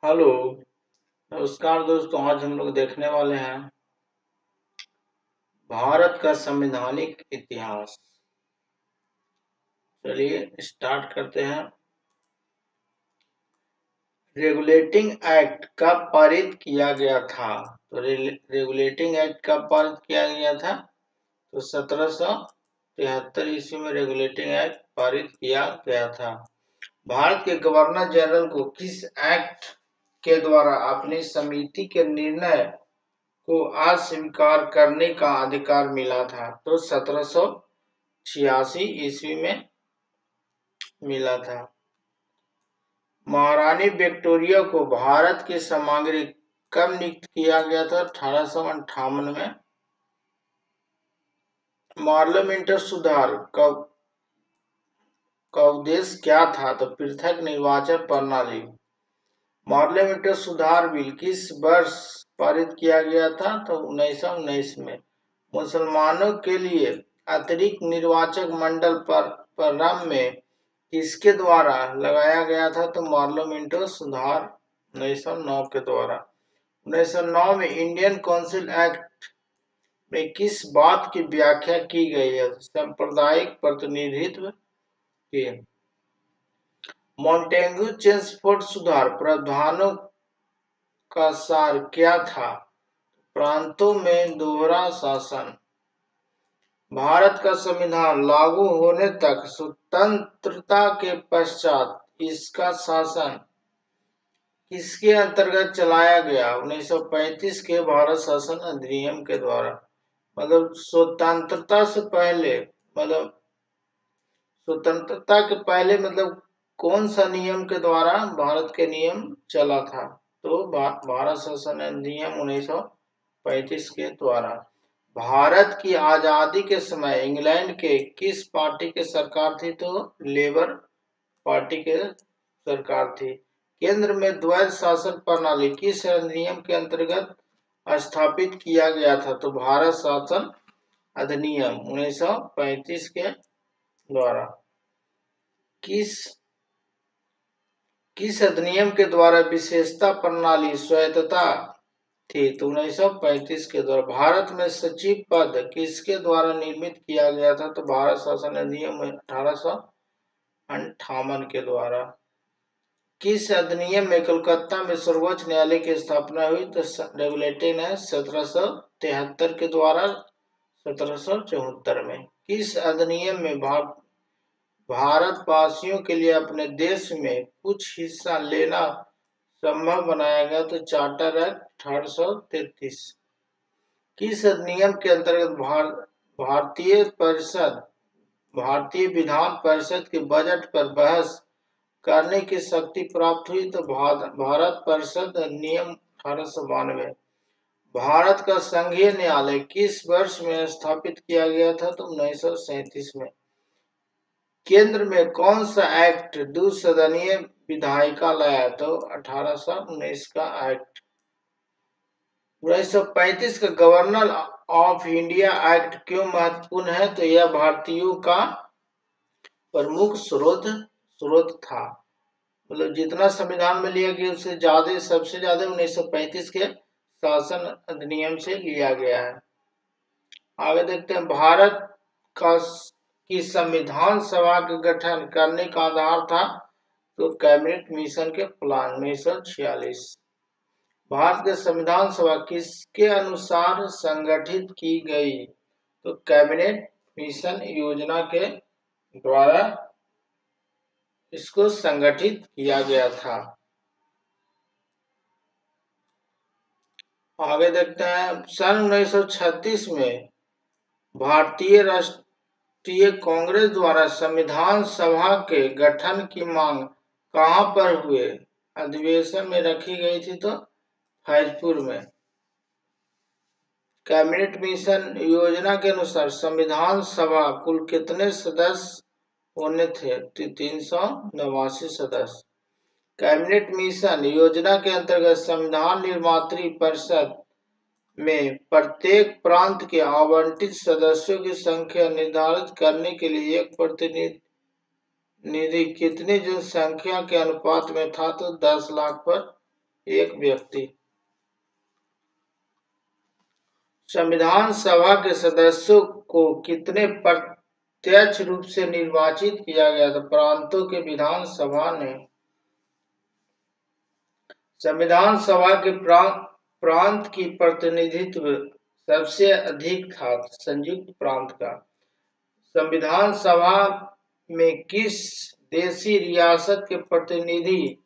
Hello. नमस्कार दोस्तों, आज हम लोग देखने वाले हैं भारत का संवैधानिक इतिहास। चलिए स्टार्ट करते हैं। रेगुलेटिंग एक्ट कब पारित किया गया था? तो रेगुलेटिंग एक्ट कब पारित किया गया था? तो 1773 ईस्वी में रेगुलेटिंग एक्ट पारित किया गया था। भारत के गवर्नर जनरल को किस एक्ट के द्वारा अपनी समिति के निर्णय को अस्वीकार करने का अधिकार मिला था? तो 1786 ईस्वी में मिला था। महारानी विक्टोरिया को भारत के समांगरी कब नियुक्त किया गया था? 1858 में। पार्लियामेंट सुधार का उद्देश्य क्या था? तो पृथक निर्वाचन प्रणाली। पार्लियामेंट सुधार बिल किस वर्ष पारित किया गया था? तो 1919 में। मुसलमानों के लिए अतिरिक्त निर्वाचक मंडल पर प्रारंभ में किसके द्वारा लगाया गया था? तो पार्लियामेंट सुधार 1909 के द्वारा। 1909 में इंडियन काउंसिल एक्ट में किस बात की व्याख्या की गई है? सांप्रदायिक प्रतिनिधित्व की। मॉन्टेग्यू चेम्सफोर्ड सुधार प्रावधानों का सार क्या था? प्रांतों में दोहरा शासन। भारत का संविधान लागू होने तक स्वतंत्रता के पश्चात इसका शासन किसके अंतर्गत चलाया गया? 1935 के भारत शासन अधिनियम के द्वारा। मतलब स्वतंत्रता से पहले, मतलब स्वतंत्रता के पहले मतलब कौन सा नियम के द्वारा भारत के नियम चला था? तो भारत शासन अधिनियम 1935 के द्वारा। भारत की आजादी के समय इंग्लैंड के किस पार्टी की सरकार थी? तो लेबर पार्टी के सरकार थी। केंद्र में द्वैध शासन प्रणाली किस अधिनियम के अंतर्गत स्थापित किया गया था? तो भारत शासन अधिनियम 1935 के द्वारा। किस अधिनियम के द्वारा विशेषता प्रणाली स्वायत्तता थी? तो 1935 के द्वारा। भारत में सचिव पद किसके द्वारा निर्मित किया गया था? तो भारत शासन अधिनियम 1858 के द्वारा। किस अधिनियम में कोलकाता में सर्वोच्च न्यायालय की स्थापना हुई? तो रेगुलेटिंग है 1773 के द्वारा 1774 में। किस अधिनियम में भारतवासियों के लिए अपने देश में कुछ हिस्सा लेना संभव बनाया गया? तो चार्टर एक्ट 1833। किस अधिनियम के अंतर्गत भारतीय विधान परिषद के बजट पर बहस करने की शक्ति प्राप्त हुई? तो भारत परिषद अधिनियम 1892। भारत का संघीय न्यायालय किस वर्ष में स्थापित किया गया था? तो 1937 में। केंद्र में कौन सा एक्ट द्विसदनीय विधायिका लाया? तो 1819 का एक्ट। 1935 का गवर्नर ऑफ इंडिया एक्ट क्यों महत्वपूर्ण है? तो यह भारतीयों का प्रमुख स्रोत था। मतलब जितना संविधान में लिया गया उससे सबसे ज्यादा 1935 के शासन अधिनियम से लिया गया है। आगे देखते हैं। भारत की संविधान सभा का गठन करने का आधार था? तो कैबिनेट मिशन के प्लान 1946। भारत के संविधान सभा किसके अनुसार संगठित की गई? तो कैबिनेट मिशन योजना के द्वारा इसको संगठित किया गया था। आगे देखते हैं। सन 1936 में भारतीय राष्ट्रीय कांग्रेस द्वारा संविधान सभा के गठन की मांग कहां पर हुए अधिवेशन में रखी गई थी? तो फैजपुर में। कैबिनेट मिशन योजना के अनुसार संविधान सभा कुल कितने सदस्य होने थे? 389 सदस्य। कैबिनेट मिशन योजना के अंतर्गत संविधान निर्मात्री परिषद में प्रत्येक प्रांत के आवंटित सदस्यों की संख्या निर्धारित करने के लिए एक प्रतिनिधि कितनी जनसंख्या के अनुपात में था? तो 10 लाख पर एक व्यक्ति। संविधान सभा के सदस्यों को कितने प्रत्यक्ष रूप से निर्वाचित किया गया था? प्रांतों के विधान सभा ने संविधान सभा के प्रांत की प्रतिनिधित्व सबसे अधिक था संयुक्त प्रांत का। संविधान सभा में किस देशी रियासत के प्रतिनिधि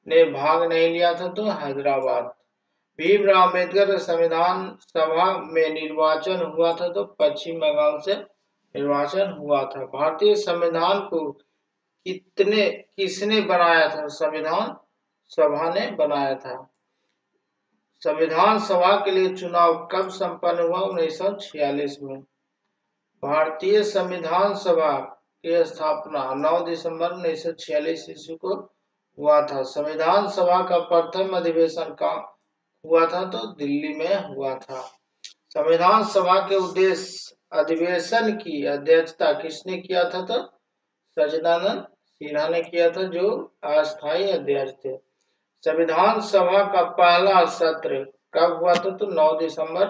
ने भाग नहीं लिया था? तो हैदराबाद। भीमराव अम्बेडकर का संविधान सभा में निर्वाचन हुआ था तो पश्चिम बंगाल से निर्वाचन हुआ था। भारतीय संविधान को किसने बनाया था? संविधान सभा ने बनाया था। संविधान सभा के लिए चुनाव कब संपन्न हुआ? 1946 में। भारतीय संविधान सभा की स्थापना 9 दिसंबर 1946 ईस्वी को हुआ था। संविधान सभा का प्रथम अधिवेशन कहाँ हुआ था? तो दिल्ली में हुआ था। संविधान सभा के उद्देश्य अधिवेशन की अध्यक्षता किसने किया था? तो सच्चिदानंद सिन्हा ने किया था, जो अस्थायी अध्यक्ष थे। संविधान सभा का पहला सत्र कब हुआ था? तो 9 दिसंबर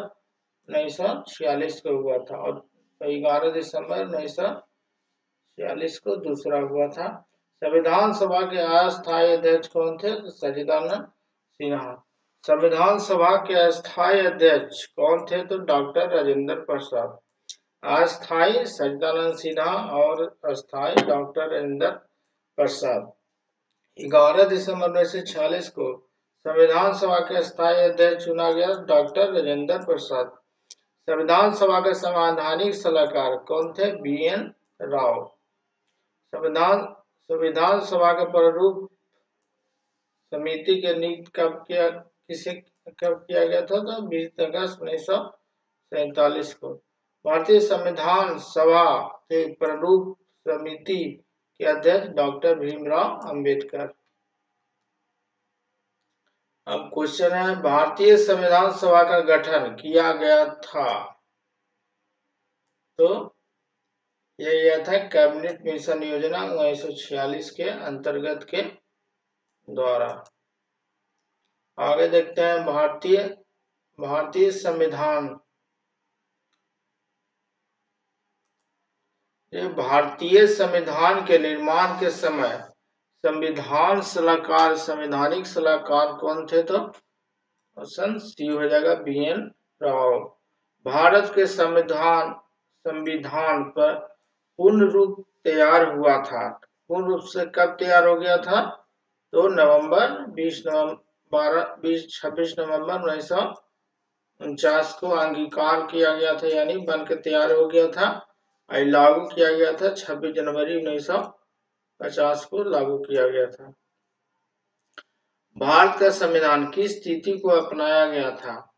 1946 को हुआ था और 11 दिसंबर 1946 को दूसरा हुआ था। संविधान सभा के अस्थायी अध्यक्ष कौन थे? तो सच्चिदानंद सिन्हा। संविधान सभा के अस्थायी अध्यक्ष कौन थे? तो डॉक्टर राजेंद्र प्रसाद। अस्थायी सच्चिदानंद सिन्हा और अस्थायी डॉक्टर राजेंद्र प्रसाद। 11 दिसंबर 1946 को संविधान सभा के अस्थायी अध्यक्ष चुना गया डॉक्टर राजेंद्र प्रसाद। संविधान सभा के संवैधानिक सलाहकार कौन थे? BN राव। संविधान सभा के प्रारूप समिति के नियुक्त कब किया गया था? तो 20 अगस्त 1947 को। भारतीय संविधान सभा के प्रारूप समिति के अध्यक्ष डॉक्टर भीमराव अंबेडकर। अब क्वेश्चन है, भारतीय संविधान सभा का गठन किया गया था? तो यह गया था कैबिनेट मिशन योजना 1946 के अंतर्गत के द्वारा। आगे देखते हैं, भारतीय संविधान भारतीय संविधान के निर्माण के समय संवैधानिक सलाहकार कौन थे? तो ऑप्शन सी हो जाएगा, BN राव। भारत के संविधान पर पूर्ण रूप तैयार हुआ था। पूर्ण रूप से कब तैयार हो गया था? तो 26 नवंबर 1949 को अंगीकार किया गया था, यानी बनकर तैयार हो गया था। लागू किया गया था 26 जनवरी 1950 को लागू किया गया था। भारत का संविधान किस तिथि को अपनाया गया था?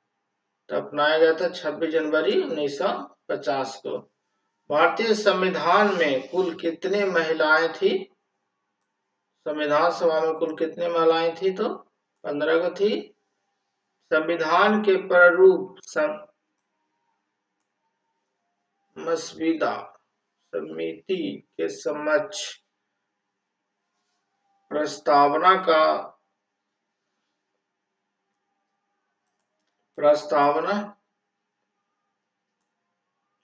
तो अपनाया गया था 26 जनवरी 1950 को। भारतीय संविधान में कुल कितने महिलाएं थी? संविधान सभा में कुल कितने महिलाएं थी? तो 15 को थी। संविधान के प्रारूप मसविदा समिति के समक्ष प्रस्तावना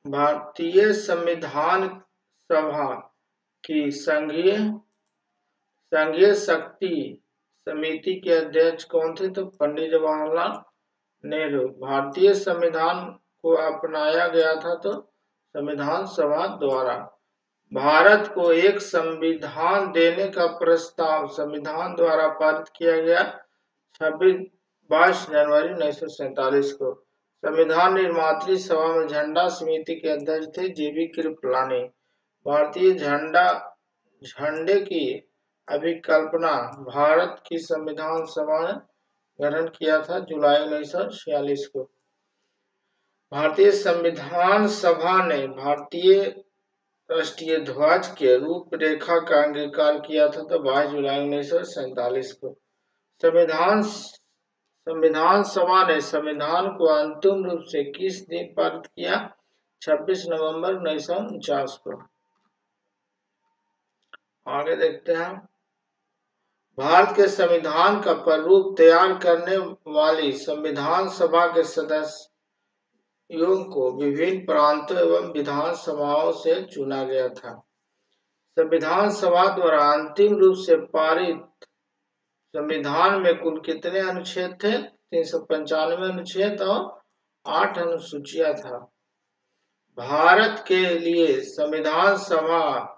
भारतीय संविधान सभा की संघीय शक्ति समिति के अध्यक्ष कौन थे? तो पंडित जवाहरलाल नेहरू। भारतीय संविधान को अपनाया गया था तो संविधान सभा द्वारा। भारत को एक संविधान देने का प्रस्ताव संविधान द्वारा पारित किया गया 22 जनवरी 1947 को। संविधान निर्मात्री सभा में झंडा समिति के अध्यक्ष थे JB कृपलानी। भारतीय झंडे की अभिकल्पना भारत की संविधान सभा ने गठन किया था जुलाई 1946 को। भारतीय संविधान सभा ने भारतीय राष्ट्रीय ध्वज के रूपरेखा का अंगीकार किया था तो 22 जुलाई 1947 को। संविधान सभा ने संविधान को अंतिम रूप से किस दिन पारित किया? 26 नवंबर 1949 को। आगे देखते हैं, भारत के संविधान का प्रारूप तैयार करने वाली संविधान सभा के सदस्यों को विभिन्न प्रांतों एवं विधान सभाओं से चुना गया था। संविधान सभा द्वारा अंतिम रूप से पारित संविधान में कुल कितने अनुच्छेद थे? 395 अनुच्छेद और 8 अनुसूचियां था। भारत के लिए संविधान सभा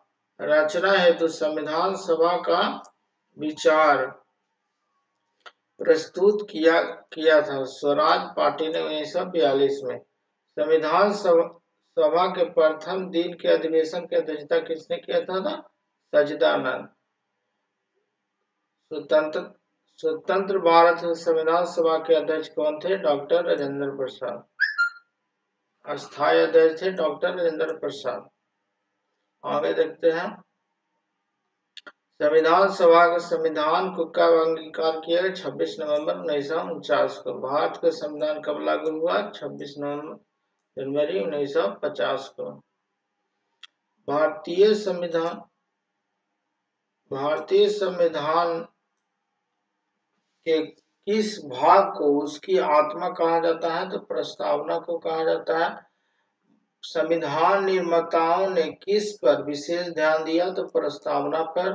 रचना हेतु संविधान सभा का विचार प्रस्तुत किया था स्वराज पार्टी ने 1942 में। संविधान सभा के प्रथम दिन के अधिवेशन की अध्यक्षता किसने किया था? सच्चिदानंद। स्वतंत्र भारत संविधान सभा के अध्यक्ष कौन थे? डॉक्टर राजेंद्र प्रसाद। अस्थायी अध्यक्ष थे डॉक्टर राजेंद्र प्रसाद। आगे देखते हैं, संविधान सभा के संविधान को कब अंगीकार किया गया? 26 नवंबर 1949 को। भारत का संविधान कब लागू हुआ? 26 जनवरी 1950 को। भारतीय संविधान के किस भाग को उसकी आत्मा कहा जाता है? तो प्रस्तावना को कहा जाता है। संविधान निर्माताओं ने किस पर विशेष ध्यान दिया? तो प्रस्तावना पर।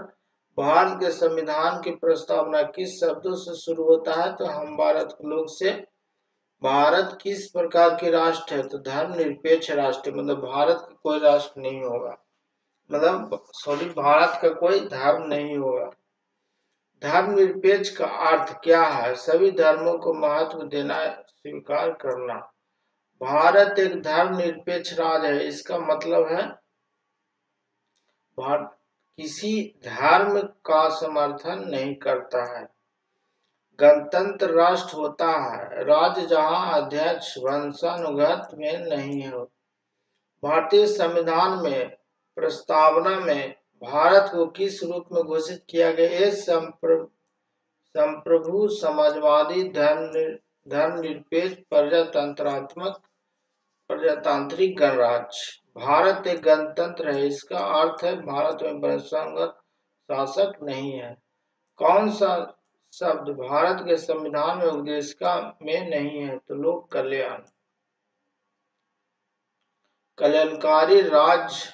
भारत के संविधान की प्रस्तावना किस शब्दों से शुरू होता है? तो हम भारत के लोग से। भारत किस प्रकार की राष्ट्र है? तो धर्मनिरपेक्ष राष्ट्र, मतलब भारत का कोई राष्ट्र नहीं होगा, भारत का कोई धर्म नहीं होगा। धर्मनिरपेक्ष का अर्थ क्या है? सभी धर्मों को महत्व देना, स्वीकार करना। भारत एक धर्मनिरपेक्ष राज्य है, इसका मतलब है भारत किसी धर्म का समर्थन नहीं करता है। गणतंत्र राष्ट्र होता है राज्य जहां अध्यक्ष वंशानुगत में नहीं हो। भारतीय संविधान में प्रस्तावना में भारत को किस रूप में घोषित किया गया? संप्रभु, समाजवादी, धर्मनिरपेक्ष, प्रजातांत्रिक गणराज्य। भारत एक गणतंत्र है, इसका अर्थ है भारत में वंशानुगत शासक नहीं है। कौन सा शब्द भारत के संविधान में उद्देशिका में नहीं है? तो लोक कल्याण। कल्याणकारी राज्य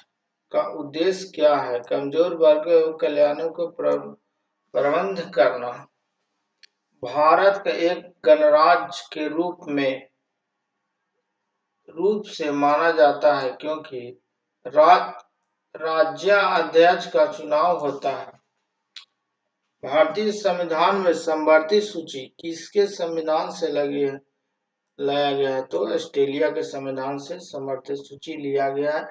का उद्देश्य क्या है? कमजोर वर्ग एवं कल्याणों को प्रबंध करना। भारत का एक गणराज्य के रूप से माना जाता है क्योंकि राज्याध्यक्ष का चुनाव होता है। भारतीय संविधान में समवर्ती सूची किसके संविधान से लाया गया है? तो ऑस्ट्रेलिया के संविधान से समवर्ती सूची लिया गया है।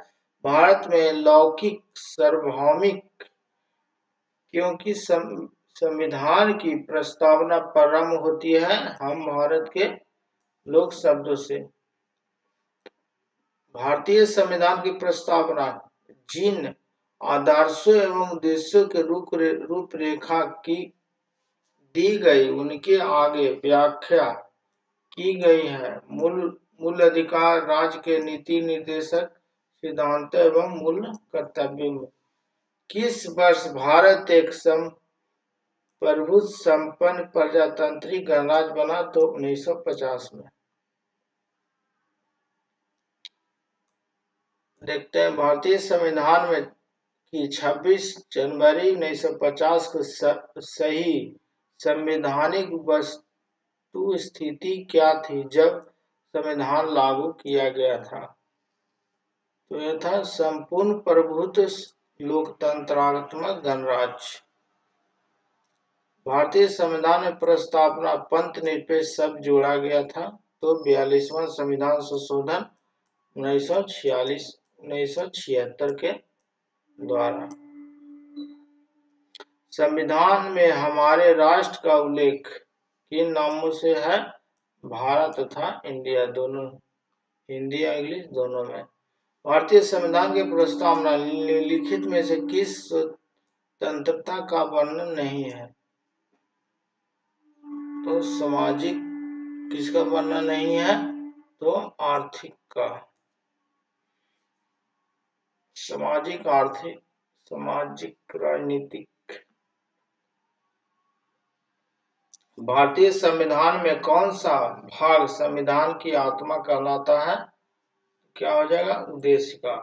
भारत में लौकिक सार्वभौमिक क्योंकि संविधान की प्रस्तावना प्रारंभ होती है हम भारत के लोक शब्दों से। भारतीय संविधान की प्रस्तावना जिन आदर्शों एवं उद्देश्यों के रूपरेखा की दी गई उनके आगे व्याख्या की गई है। मूल अधिकार, राज्य के नीति निर्देशक सिद्धांत एवं मूल कर्तव्य में। किस वर्ष भारत एक प्रभु संपन्न प्रजातांत्रिक गणराज्य बना? तो 1950 में। देखते हैं, भारतीय संविधान में की 26 जनवरी 1950 को सही संवैधानिक वस्तु स्थिति क्या थी जब संविधान लागू किया गया था? तो यह था संपूर्ण प्रभुत्व लोकतंत्रात्मक गणराज्य। भारतीय संविधान में प्रस्तावना पंथ निरपेक्ष शब्द जोड़ा गया था। तो 42वां संविधान संशोधन 1976 के द्वारा। संविधान में हमारे राष्ट्र का उल्लेख किन नामों से है? भारत तथा इंडिया दोनों, हिंदी या इंग्लिश दोनों में। भारतीय संविधान के प्रस्तावना निम्नलिखित में से किस स्वतंत्रता का वर्णन नहीं है? तो सामाजिक किसका वर्णन नहीं है? तो आर्थिक का। सामाजिक, आर्थिक, सामाजिक, राजनीतिक। भारतीय संविधान में कौन सा भाग संविधान की आत्मा कहलाता है? क्या हो जाएगा? उद्देशिका।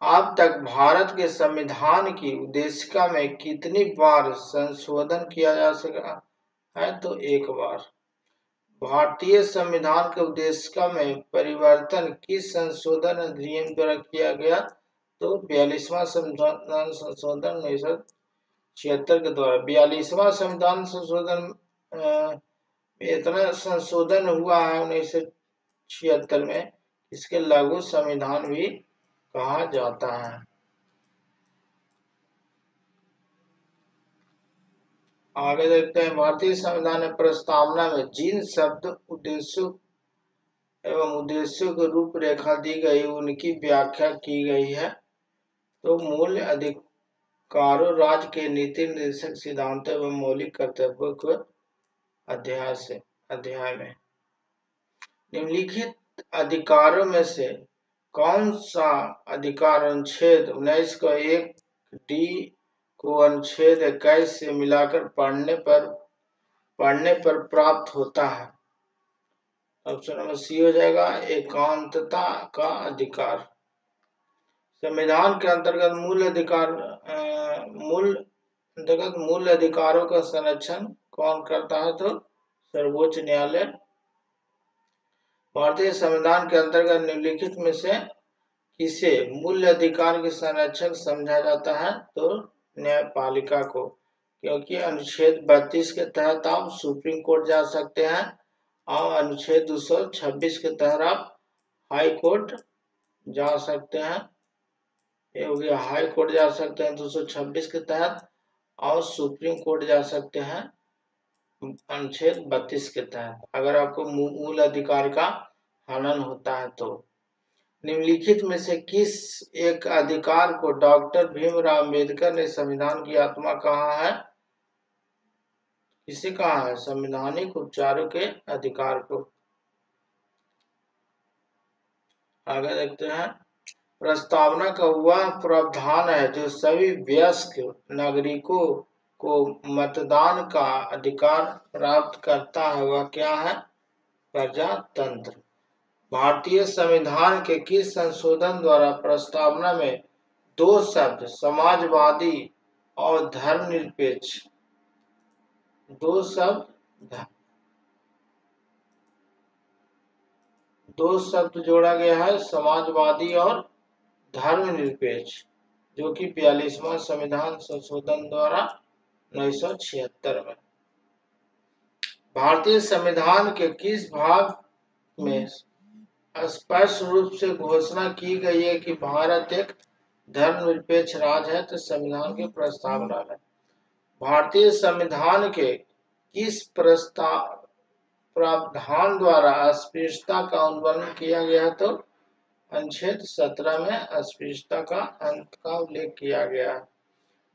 अब तक भारत के संविधान की उद्देशिका में कितनी बार संशोधन किया जा सका है? तो एक बार। भारतीय संविधान के उद्देशिका में परिवर्तन किस संशोधन अधिनियम द्वारा किया गया? तो 42वां संविधान संशोधन 1976 के द्वारा। 42वां संविधान संशोधन इतना संशोधन हुआ है 1976 में, इसके लघु संविधान भी कहा जाता है। आगे देखते हैं, भारतीय संविधान में प्रस्तावना में जिन शब्द उद्देश्यों एवं उद्देश्यों की रूपरेखा दी गई उनकी व्याख्या की गई है। तो मूल अधिकारों, राज्य के नीति निर्देशक सिद्धांतों एवं मौलिक कर्तव्यों को अध्याय में। निम्नलिखित अधिकारों में से कौन सा अधिकार अनुच्छेद 19 को 1D को अनुच्छेद 21 से मिलाकर पढ़ने पर प्राप्त होता है? ऑप्शन नंबर सी हो जाएगा, एकांतता का अधिकार। संविधान के अंतर्गत मूल अधिकारों का संरक्षण कौन करता है? तो सर्वोच्च न्यायालय। भारतीय संविधान के अंतर्गत निम्नलिखित में से किसे मूल अधिकार के संरक्षक समझा जाता है? तो न्यायपालिका को, क्योंकि अनुच्छेद 32 के तहत आप सुप्रीम कोर्ट जा सकते हैं और अनुच्छेद 226 के तहत आप हाई कोर्ट जा सकते हैं। ये हो गया, हाई कोर्ट जा सकते हैं 226 के तहत, और सुप्रीम कोर्ट जा सकते हैं अनुच्छेद 32 के तहत, अगर आपको मूल अधिकार का हनन होता है तो। निम्नलिखित में से किस एक अधिकार को डॉक्टर भीमराव अंबेडकर ने संविधान की आत्मा कहा है? किसे कहा है? संवैधानिक उपचारों के अधिकार को। आगे देखते हैं, प्रस्तावना का वह प्रावधान है जो सभी वयस्क नागरिकों को मतदान का अधिकार प्राप्त करता है, वह क्या है? प्रजातंत्र। भारतीय संविधान के किस संशोधन द्वारा प्रस्तावना में दो शब्द समाजवादी और धर्मनिरपेक्ष, दो शब्द जोड़ा गया है, समाजवादी और धर्मनिरपेक्ष, जो कि 42वां संविधान संशोधन द्वारा 1976 में। भारतीय संविधान के किस भाग में स्पष्ट रूप से घोषणा की गई है कि भारत एक धर्मनिरपेक्ष राज्य है? तो संविधान की प्रस्तावना में। भारतीय संविधान के किस प्रावधान द्वारा अस्पृश्यता का उल्लंघन किया गया? तो अनुच्छेद 17 में अस्पृश्यता का अंत का उल्लेख किया गया है।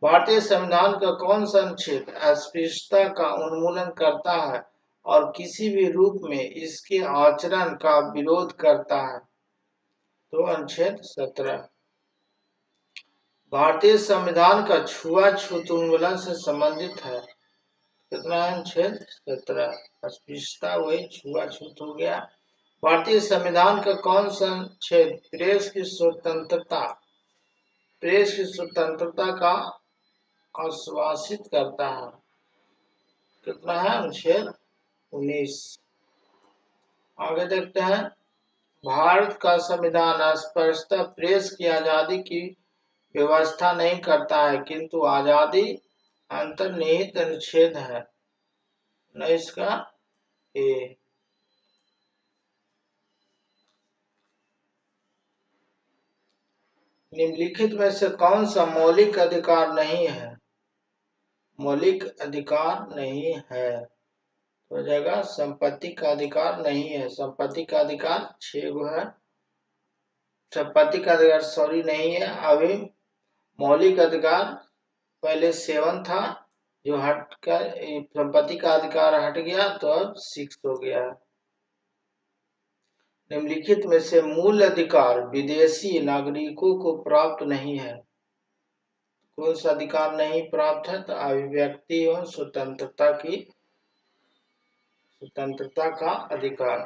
भारतीय संविधान का कौन सा अनुच्छेद अस्पृश्यता का उन्मूलन करता है और किसी भी रूप में इसके आचरण का विरोध करता है? तो अनुच्छेद 17। भारतीय संविधान का छुआछूत उन्मूलन से संबंधित है। कितना है? अनुच्छेद 17। अस्पृश्यता वही छुआछूत हो गया। भारतीय संविधान का कौन सा अनुच्छेद प्रेस की स्वतंत्रता का आश्वासित करता है? कितना है? अनुच्छेद 19। आगे देखते हैं, भारत का संविधान स्पष्टतः प्रेस की आजादी की व्यवस्था नहीं करता है, किंतु आजादी अंतर्निहित अनुच्छेद है 19 का ए। निम्नलिखित में से कौन सा मौलिक अधिकार नहीं है? मौलिक अधिकार नहीं है हो जाएगा संपत्ति का अधिकार नहीं है। संपत्ति का अधिकार 6 गो है। संपत्ति का अधिकार सॉरी नहीं है। अभी मौलिक अधिकार पहले 7 था, जो हटकर संपत्ति का अधिकार हट गया तो अब 6 हो गया है। निम्नलिखित में से मूल अधिकार विदेशी नागरिकों को प्राप्त नहीं है? कौन सा अधिकार नहीं प्राप्त है? तो अभिव्यक्ति एवं स्वतंत्रता का अधिकार।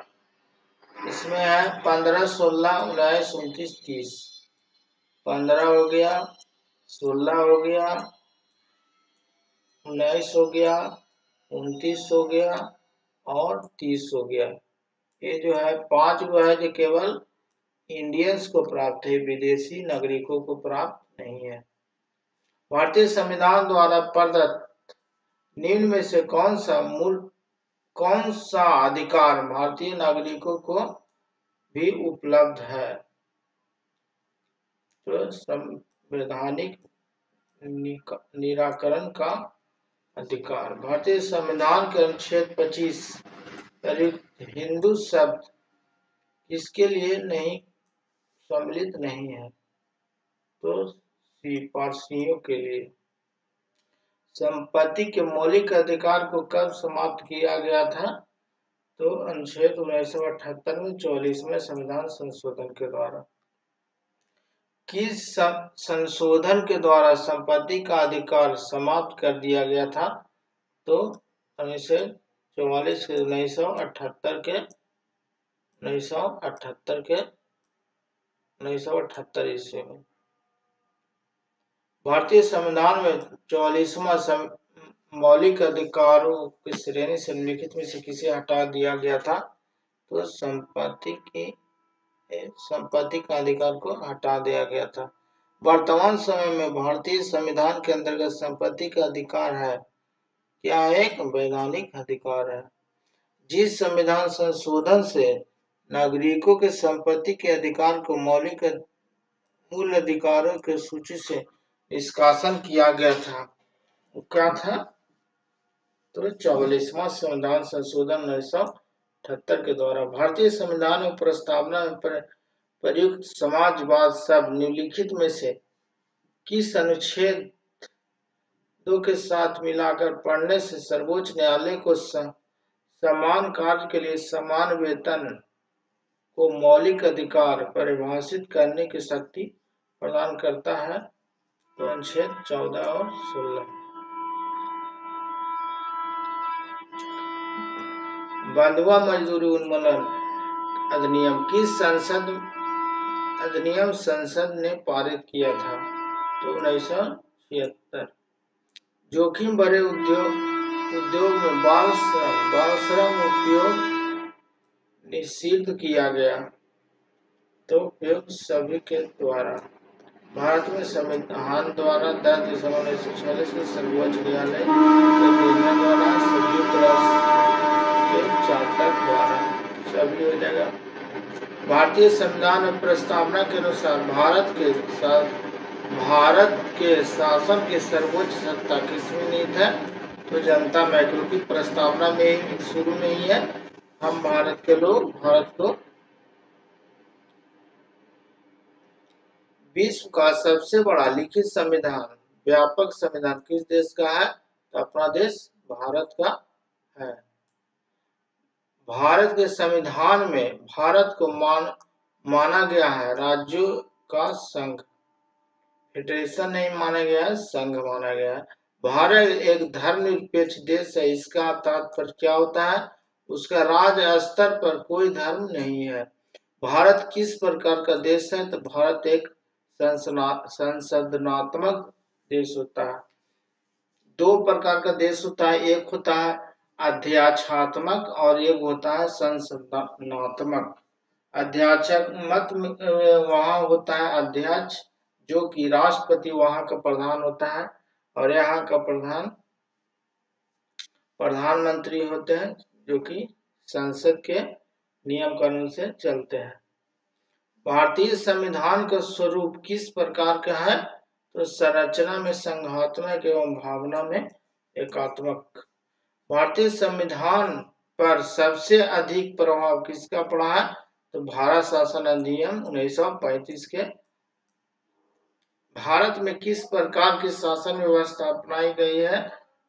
इसमें है 15, 16, 19, 29, 30। 15 हो गया, 16 हो गया, 19 हो गया, 29 हो गया और 30 हो गया। ये जो है 5 वो है जो केवल इंडियंस को प्राप्त है, विदेशी नागरिकों को प्राप्त नहीं है। भारतीय संविधान द्वारा प्रदत्त निम्न में से कौन सा अधिकार भारतीय नागरिकों को भी उपलब्ध है? तो संवैधानिक निराकरण का अधिकार। भारतीय संविधान के अनुच्छेद 25 प्रयुक्त हिंदू शब्द किसके लिए नहीं सम्मिलित नहीं है? तो पारसियों के लिए। संपत्ति के मौलिक अधिकार को कब समाप्त किया गया था? तो अनुच्छेद 1978 में 44वें संविधान संशोधन के द्वारा। किस संशोधन के द्वारा संपत्ति का अधिकार समाप्त कर दिया गया था? तो अनुच्छेद 44 के 1978 ईस्वी में। भारतीय संविधान में 44वां मौलिक अधिकारों की श्रेणी से निम्नलिखित में से किसे हटा दिया गया था? तो संपत्ति का अधिकार को हटा दिया गया था। वर्तमान समय में भारतीय संविधान के अंतर्गत संपत्ति का अधिकार है क्या? एक वैधानिक अधिकार है। जिस संविधान संशोधन से नागरिकों के संपत्ति के अधिकार को मौलिक मूल अधिकारों की सूची से निष्कासन किया गया था, वो क्या था? तो 44वां संविधान संशोधन 1978 के द्वारा। भारतीय संविधान में प्रस्तावना में प्रयुक्त समाजवाद शब्द निम्नलिखित में से किस अनुच्छेद 2 के साथ मिलाकर पढ़ने से सर्वोच्च न्यायालय को समान कार्य के लिए समान वेतन को मौलिक अधिकार परिभाषित करने की शक्ति प्रदान करता है? तो अनुच्छेद 14 और 16। बंधुआ मजदूरी उन्मूलन अधिनियम किस संसद ने पारित किया था? तो 1976। जोखिम भरे उद्योग में बाल श्रम उपयोग निषिद्ध किया गया। तो उपयोग सभी के द्वारा। भारत में संविधान द्वारा 10 दिसंबर 1946 के सर्वोच्च न्यायालय के निर्णय द्वारा संयुक्त राष्ट्र के चार्टर द्वारा सभी हो जाएगा। भारतीय संविधान में प्रस्तावना के अनुसार भारत के शासन की सर्वोच्च सत्ता किसमें निहित है? तो जनता में, क्योंकि प्रस्तावना में शुरू में ही है हम भारत के लोग भारत को विश्व का सबसे बड़ा लिखित संविधान व्यापक संविधान किस देश का है? तो अपना देश भारत का है। भारत के संविधान में भारत को माना गया है राज्यों का संघ, फेडरेशन नहीं माना गया है, संघ माना गया है। भारत एक धर्मनिरपेक्ष देश है। इसका तात्पर्य क्या होता है? उसका राज्य स्तर पर कोई धर्म नहीं है। भारत किस प्रकार का देश है? तो भारत एक संसदनात्मक देश होता है। 2 प्रकार का देश होता है, एक होता है अध्यक्षात्मक और एक होता है संसदनात्मक। अध्यक्षात्मक वहाँ होता है अध्यक्ष जो कि राष्ट्रपति वहाँ का प्रधान होता है और यहाँ का प्रधानमंत्री होते हैं जो कि संसद के नियम कानून से चलते हैं। भारतीय संविधान का स्वरूप किस प्रकार का है? तो संरचना में संघात्मक एवं भावना में एकात्मक। भारतीय संविधान पर सबसे अधिक प्रभाव किसका पड़ा है? तो भारत शासन अधिनियम 1935 के। भारत में किस प्रकार की शासन व्यवस्था अपनाई गई है?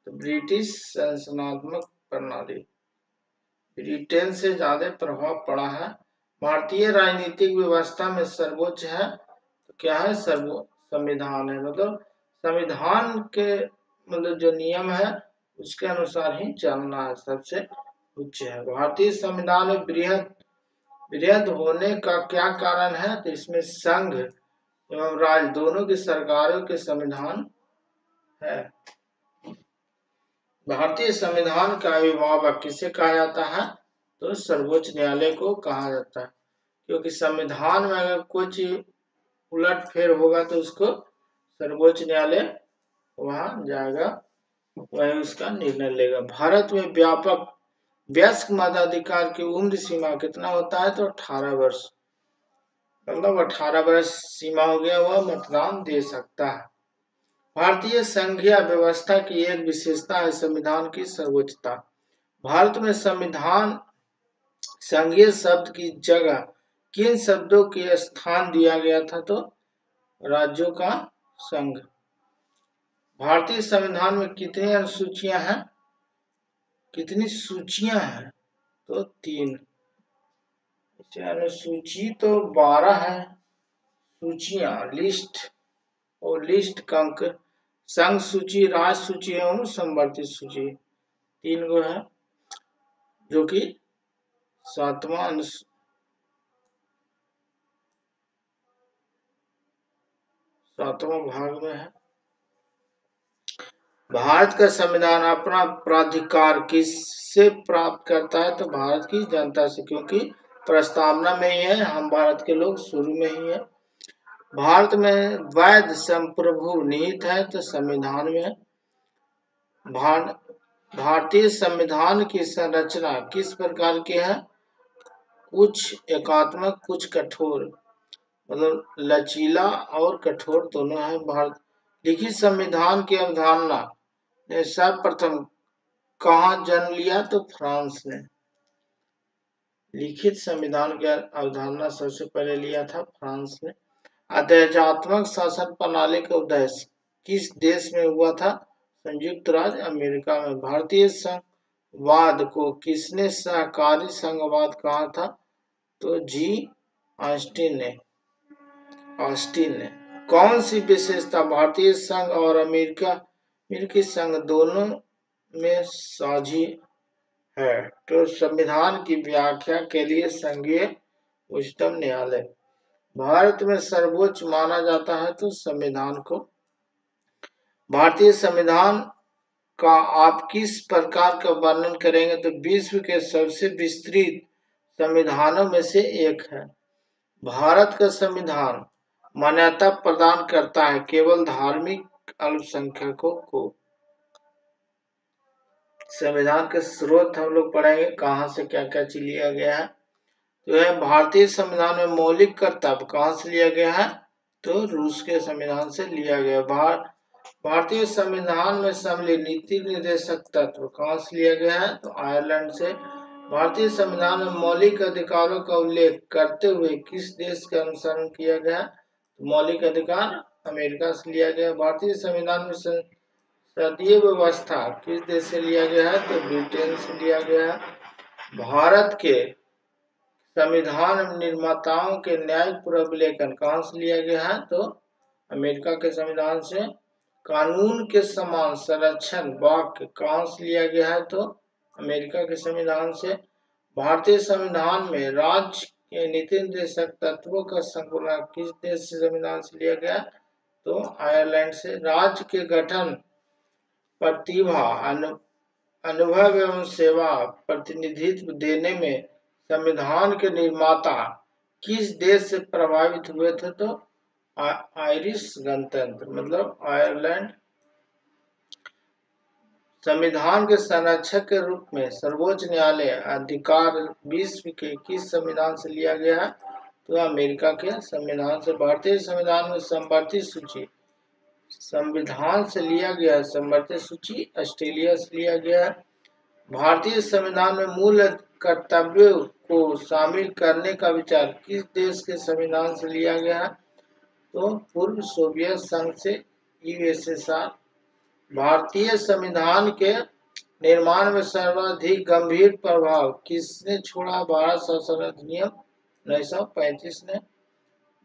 तो ब्रिटिश शासनात्मक प्रणाली। ब्रिटेन से ज्यादा प्रभाव पड़ा है। भारतीय राजनीतिक व्यवस्था में सर्वोच्च है तो क्या है? संविधान है। मतलब संविधान के मतलब जो नियम है उसके अनुसार ही चलना है, सबसे उच्च है। भारतीय संविधान में वृहद होने का क्या कारण है? तो इसमें संघ एवं राज्य दोनों की सरकारों के संविधान है। भारतीय संविधान का अभिभावक किसे कहा जाता है? तो सर्वोच्च न्यायालय को कहा जाता है, क्योंकि संविधान में अगर कोई चीज उलट फेर होगा तो उसको सर्वोच्च न्यायालय वहां जाएगा, वही उसका निर्णय लेगा। भारत में व्यापक वयस्क मताधिकार की उम्र सीमा कितना होता है? तो 18 वर्ष, मतलब 18 वर्ष सीमा हो गया, वह मतदान दे सकता है। भारतीय संघीय व्यवस्था की एक विशेषता है संविधान की सर्वोच्चता। भारत में संविधान संघीय शब्द की जगह किन शब्दों के स्थान दिया गया था? तो राज्यों का संघ। भारतीय संविधान में कितनी अनुसूचियां हैं? कितनी सूचियां हैं? तो 3। अनुसूची तो 12 है, सूचियां लिस्ट और लिस्ट का अंक संघ सूची, राज सूची एवं संवर्धित सूची 3 गो है, जो कि 7वां भाग में है। भारत का संविधान अपना प्राधिकार किससे प्राप्त करता है? तो भारत की जनता से, क्योंकि प्रस्तावना में ही है, हम भारत के लोग शुरू में ही है। भारत में वैध संप्रभु निहित है, तो संविधान में। भारतीय संविधान की संरचना किस प्रकार की है? कुछ एकात्मक, कुछ कठोर, मतलब लचीला और कठोर दोनों है। भारत लिखित संविधान की अवधारणा ने सर्वप्रथम कहाँ जन्म लिया? तो फ्रांस ने। लिखित संविधान की अवधारणा सबसे पहले लिया था फ्रांस ने। आदेशात्मक शासन प्रणाली का उद्देश्य किस देश में हुआ था? संयुक्त राज्य अमेरिका में। भारतीय संघवाद को किसने सहकारी संघवाद कहा था? तो जी ऑस्टिन ने। कौन सी विशेषता भारतीय संघ और अमेरिकी संघ दोनों में साझी है? तो संविधान की व्याख्या के लिए संघीय उच्चतम न्यायालय। भारत में सर्वोच्च माना जाता है तो संविधान को। भारतीय संविधान का आप किस प्रकार का वर्णन करेंगे? तो विश्व के सबसे विस्तृत संविधानों में से एक है। भारत का संविधान मान्यता प्रदान करता है केवल धार्मिक अल्पसंख्यकों को। संविधान के स्रोत हम लोग पढ़ेंगे, कहाँ से क्या क्या चीज लिया गया है। तो यह भारतीय संविधान में मौलिक कर्तव्य कहाँ से लिया गया है? तो रूस के संविधान से लिया गया। भारतीय संविधान में सम्मिलित नीति निर्देशक तत्व कहाँ से लिया गया है? तो आयरलैंड से। भारतीय संविधान में मौलिक अधिकारों का उल्लेख करते हुए किस देश का अनुसरण किया गया? तो मौलिक अधिकार अमेरिका से लिया गया। भारतीय संविधान में संसदीय व्यवस्था किस देश से लिया गया है? तो ब्रिटेन से लिया गया है। भारत के संविधान निर्माताओं के न्यायिक पुनर्विलेखन कहाँ से लिया गया है? तो अमेरिका के संविधान से। कानून के समान संरक्षण वाक्य कहाँ से लिया गया है? तो अमेरिका के संविधान से। भारतीय संविधान में राज्य के नीति निर्देशक तत्वों का संकलन किस देश से संविधान से लिया गया? तो आयरलैंड से। राज्य के गठन, प्रतिभा, अनुभव एवं सेवा प्रतिनिधित्व देने में संविधान के निर्माता किस देश से प्रभावित हुए थे? तो आयरिश गणतंत्र, मतलब आयरलैंड। संविधान के संरक्षक के रूप में सर्वोच्च न्यायालय अधिकार विश्व के किस संविधान से लिया गया है? तो अमेरिका के संविधान से। भारतीय संविधान में संवर्धित सूची संविधान से लिया गया है। संवर्धित सूची ऑस्ट्रेलिया से लिया गया है। भारतीय संविधान में मूल कर्तव्यों को शामिल करने का विचार किस देश के संविधान से लिया गया है? तो पूर्व सोवियत संघ से, यूएसएसआर। भारतीय संविधान के निर्माण में सर्वाधिक गंभीर प्रभाव किसने छोड़ा? भारत शासन अधिनियम 1935 ने।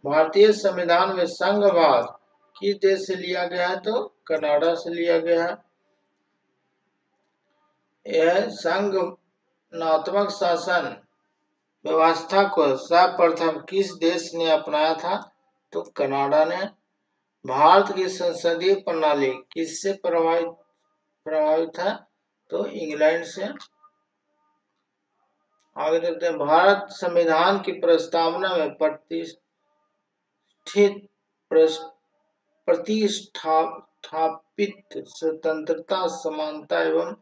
भारतीय संविधान में संघवाद किस देश से लिया गया है? तो कनाडा से लिया गया है। यह संघनात्मक शासन व्यवस्था को सर्वप्रथम किस देश ने अपनाया था? तो कनाडा ने। भारत की संसदीय प्रणाली किससे प्रभावित है? तो इंग्लैंड से। आगे देखते हैं, भारत संविधान की प्रस्तावना में प्रतिष्ठापित स्वतंत्रता, समानता एवं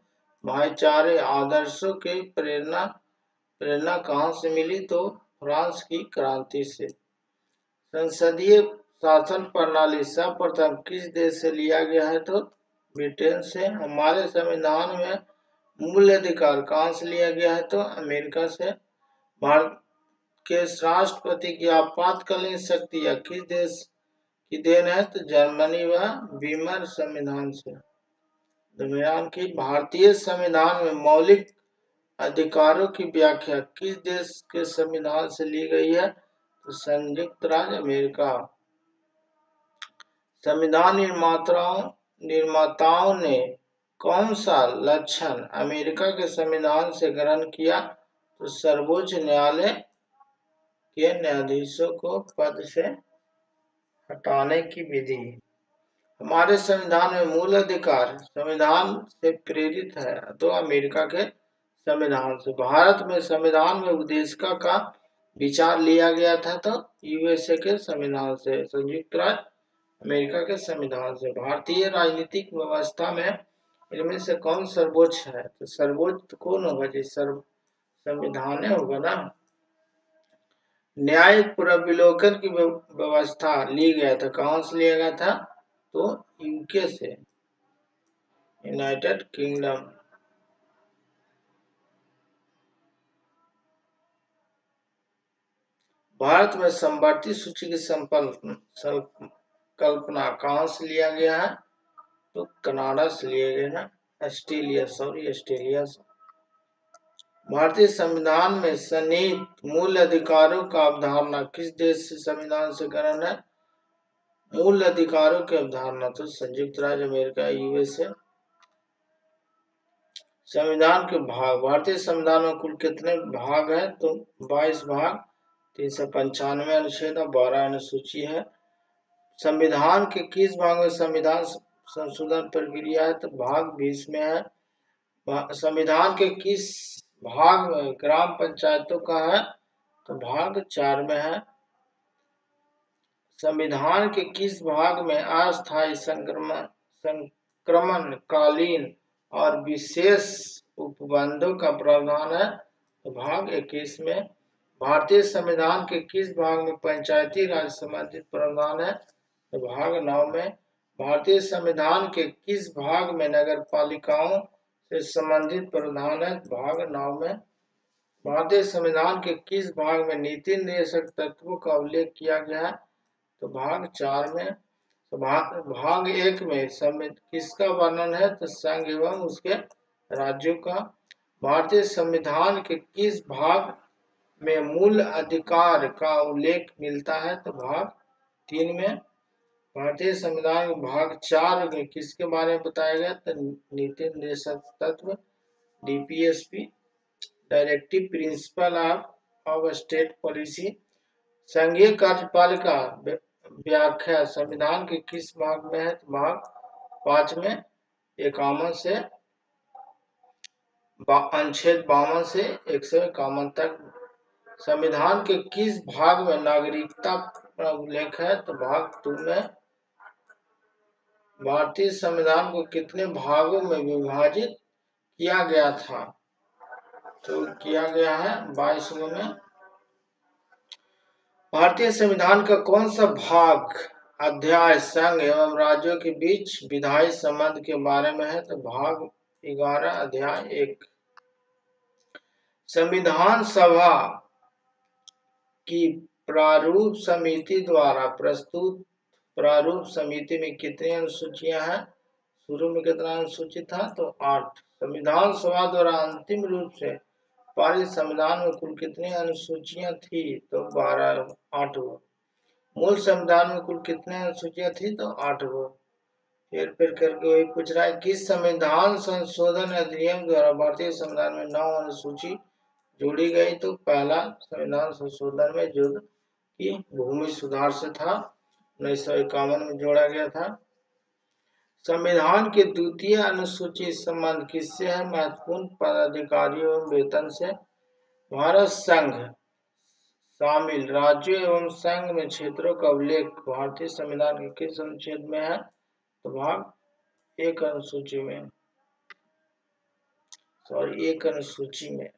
भाईचारे आदर्शों की प्रेरणा कहाँ से मिली? तो फ्रांस की क्रांति से। संसदीय शासन प्रणाली सर्वप्रथम किस देश से लिया गया है? तो ब्रिटेन से। हमारे संविधान में मूल अधिकार कहाँ से लिया गया है? तो अमेरिका से। भारत के राष्ट्रपति की आपातकालीन शक्तियाँ किस देश की देन है? तो जर्मनी व वीमर संविधान से। संविधान की भारतीय संविधान में मौलिक अधिकारों की व्याख्या किस देश के संविधान से ली गई है? तो संयुक्त राज्य अमेरिका। संविधान निर्माताओं ने कौन सा लक्षण अमेरिका के संविधान से ग्रहण किया? तो सर्वोच्च न्यायालय के न्यायाधीशों को पद से हटाने की विधि। हमारे संविधान में मूल अधिकार संविधान से प्रेरित है तो अमेरिका के संविधान से। भारत में संविधान में उपदेशिका का विचार लिया गया था तो यूएसए के संविधान से। संयुक्त राज्य अमेरिका के संविधान से। भारतीय राजनीतिक व्यवस्था में इनमें से कौन सर्वोच्च है? तो सर्वोच्च तो कौन होगा जी? संविधान होगा ना। न्यायिक पुनर्विलोकन की व्यवस्था ली गया था, कहाँ से लिया गया था? तो यूके से, यूनाइटेड किंगडम। भारत में समवर्ती सूची की कल्पना कहाँ से लिया गया है? तो कनाडा से लिया गया ना, ऑस्ट्रेलिया से। भारतीय संविधान में सन्निहित मूल अधिकारों का अवधारणा किस देश से संविधान से ग्रहण है? मूल अधिकारों की अवधारणा तो संयुक्त राज्य अमेरिका, यूएसए। संविधान के भाग, भारतीय संविधान में कुल कितने भाग हैं? तो 22 भाग, 395 अनुच्छेद और 12 अनुसूची है। संविधान के किस भाग में संविधान संशोधन प्रक्रिया है? तो भाग 20 में है। संविधान के किस भाग में ग्राम पंचायतों का है? तो भाग 4 में है। संविधान के किस भाग में अस्थायी संक्रमणकालीन और विशेष उपबंधों का प्रावधान है? तो भाग 21 में। भारतीय संविधान के किस भाग में पंचायती राज संबंधित प्रावधान है? तो भाग 9 में। भारतीय संविधान के किस भाग में नगर पालिकाओं से संबंधित प्रावधान है? भाग 9 में। भारतीय संविधान के किस भाग में नीति निर्देशक तत्वों का उल्लेख किया गया है? तो भाग 4 में। तो भाग 1 में किसका वर्णन है? तो संघ एवं उसके राज्यों का। भारतीय संविधान के किस भाग में मूल अधिकार का उल्लेख मिलता है? तो भाग 3 में। भारतीय संविधान के भाग 4 में किसके बारे में बताया गया? तो नीति निर्देशक तत्व, DPSP, directive principle of state policy. संघीय कार्यपालिका व्याख्या संविधान के किस भाग में है? तो भाग 5 में, 51 से अनुच्छेद 52 से 151 तक। संविधान के किस भाग में नागरिकता का उल्लेख है? तो भाग 2 में। भारतीय संविधान को कितने भागों में विभाजित किया गया था? तो किया गया है 22 में। भारतीय संविधान का कौन सा भाग अध्याय संघ एवं राज्यों के बीच विधायी संबंध के बारे में है? तो भाग 11 अध्याय 1। संविधान सभा की प्रारूप समिति द्वारा प्रस्तुत प्रारूप समिति में कितनी अनुसूचियां हैं? शुरू में कितना अनुसूची था? तो 8। संविधान सभा द्वारा अंतिम रूप से पारित संविधान में कुल कितनी अनुसूचियां थी? तो 8। मूल संविधान में कुल कितने अनुसूचियां थी? तो 8 गो। फिर करके वही पूछ रहा है, किस संविधान संशोधन अधिनियम द्वारा भारतीय संविधान में 9 अनुसूची जोड़ी गई? तो पहला संविधान संशोधन में जो कि भूमि सुधार से था, 1951 में जोड़ा गया था। संविधान के द्वितीय अनुसूची संबंध किससे है? महत्वपूर्ण पदाधिकारियों एवं वेतन से। भारत संघ शामिल राज्यों एवं संघ में क्षेत्रों का उल्लेख भारतीय संविधान के किस अनुच्छेद में है? तो भाग 1 अनुसूची में, एक अनुसूची में।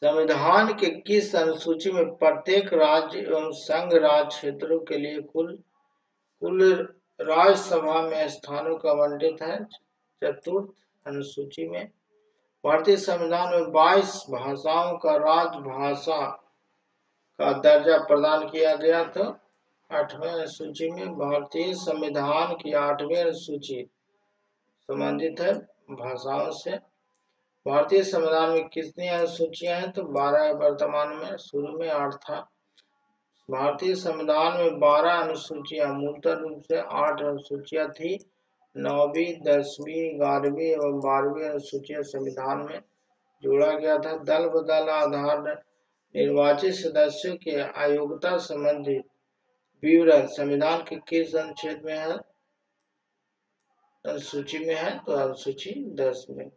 संविधान के किस अनुसूची में प्रत्येक राज्य एवं संघ राज्य क्षेत्रों के लिए कुल राज्यसभा में स्थानों का आवंटित है? चतुर्थ अनुसूची में। भारतीय संविधान में 22 भाषाओं का राजभाषा का दर्जा प्रदान किया गया। तो 8वें अनुसूची में। भारतीय संविधान की 8वीं अनुसूची संबंधित है भाषाओं से। भारतीय संविधान में कितनी अनुसूचियां हैं? तो 12 है वर्तमान में, शुरू में 8 था। भारतीय संविधान में 12 अनुसूचियां, मूलतः रूप से 8 अनुसूचियां थी। 9वीं, 10वीं, 11वीं एवं 12वीं अनुसूचियां संविधान में जोड़ा गया था। दल बदल आधार निर्वाचित सदस्यों के अयोग्यता संबंधी विवरण संविधान के किस अनुच्छेद में है? अनुसूची में है, तो अनुसूची 10 में।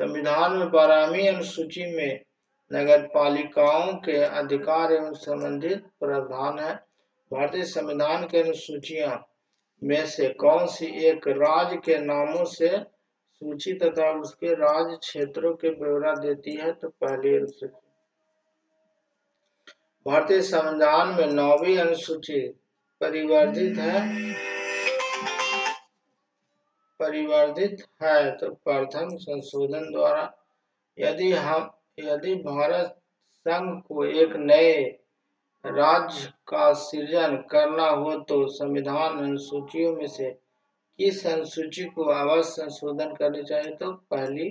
संविधान में 12वीं अनुसूची में नगर पालिकाओं के अधिकार एवं संबंधित प्रावधान है। भारतीय संविधान की अनुसूचियां में से कौन सी एक राज्य के नामों से सूची तथा उसके राज्य क्षेत्रों के ब्यौरा देती है? तो पहली अनुसूची। भारतीय संविधान में 9वीं अनुसूची परिवर्धित है तो प्रथम संशोधन द्वारा। यदि भारत संघ को एक नए राज्य का सृजन करना हो तो संविधान अनुसूचियों में से किस अनुसूची को अवश्य संशोधन करनी चाहिए? तो पहली।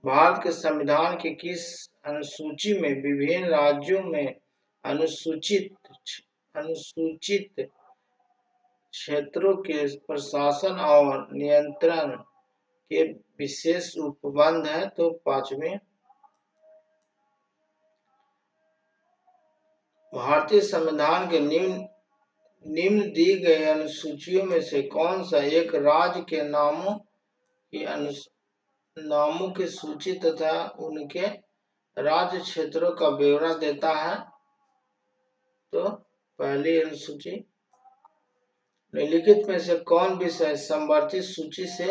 भारत के संविधान के किस अनुसूची में विभिन्न राज्यों में अनुसूचित क्षेत्रों के प्रशासन और नियंत्रण के विशेष उपबंध है? तो 5वें। भारतीय संविधान के निम्न दी गई अनुसूचियों में से कौन सा एक राज्य के नामों की सूची तथा उनके राज्य क्षेत्रों का ब्यौरा देता है? तो पहली अनुसूची। निम्नलिखित में से कौन विषय समवर्ती सूची से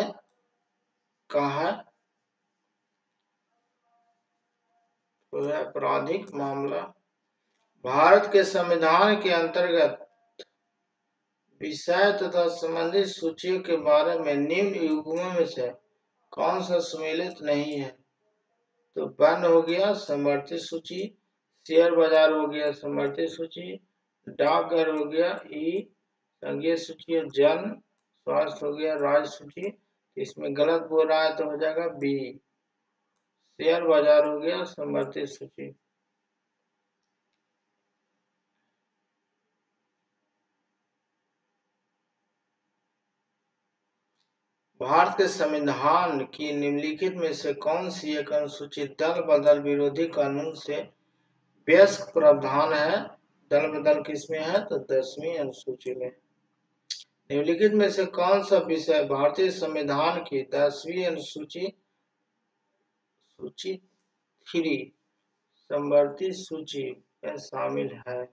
कहा है? तो आपराधिक मामला। भारत के संविधान के अंतर्गत विषय तथा संबंधित सूचियों के बारे में निम्न युग्मों में से कौन सा सम्मिलित नहीं है? तो वन हो गया समवर्ती सूची, शेयर बाजार हो गया समवर्ती सूची, डाकघर हो गया ई संघीय सूची, जन स्वास्थ्य हो गया राज्य सूची। इसमें गलत बोल रहा है तो हो जाएगा बी, शेयर बाजार हो गया समवर्ती सूची। भारत के संविधान की निम्नलिखित में से कौन सी एक अनुसूची दल बदल विरोधी कानून से वयस्क प्रावधान है? दल बदल किसमें है? तो 10वीं अनुसूची में। निम्नलिखित में से कौन सा विषय भारतीय संविधान की 10वीं अनुसूची सूची 3 समवर्ती सूची में शामिल है?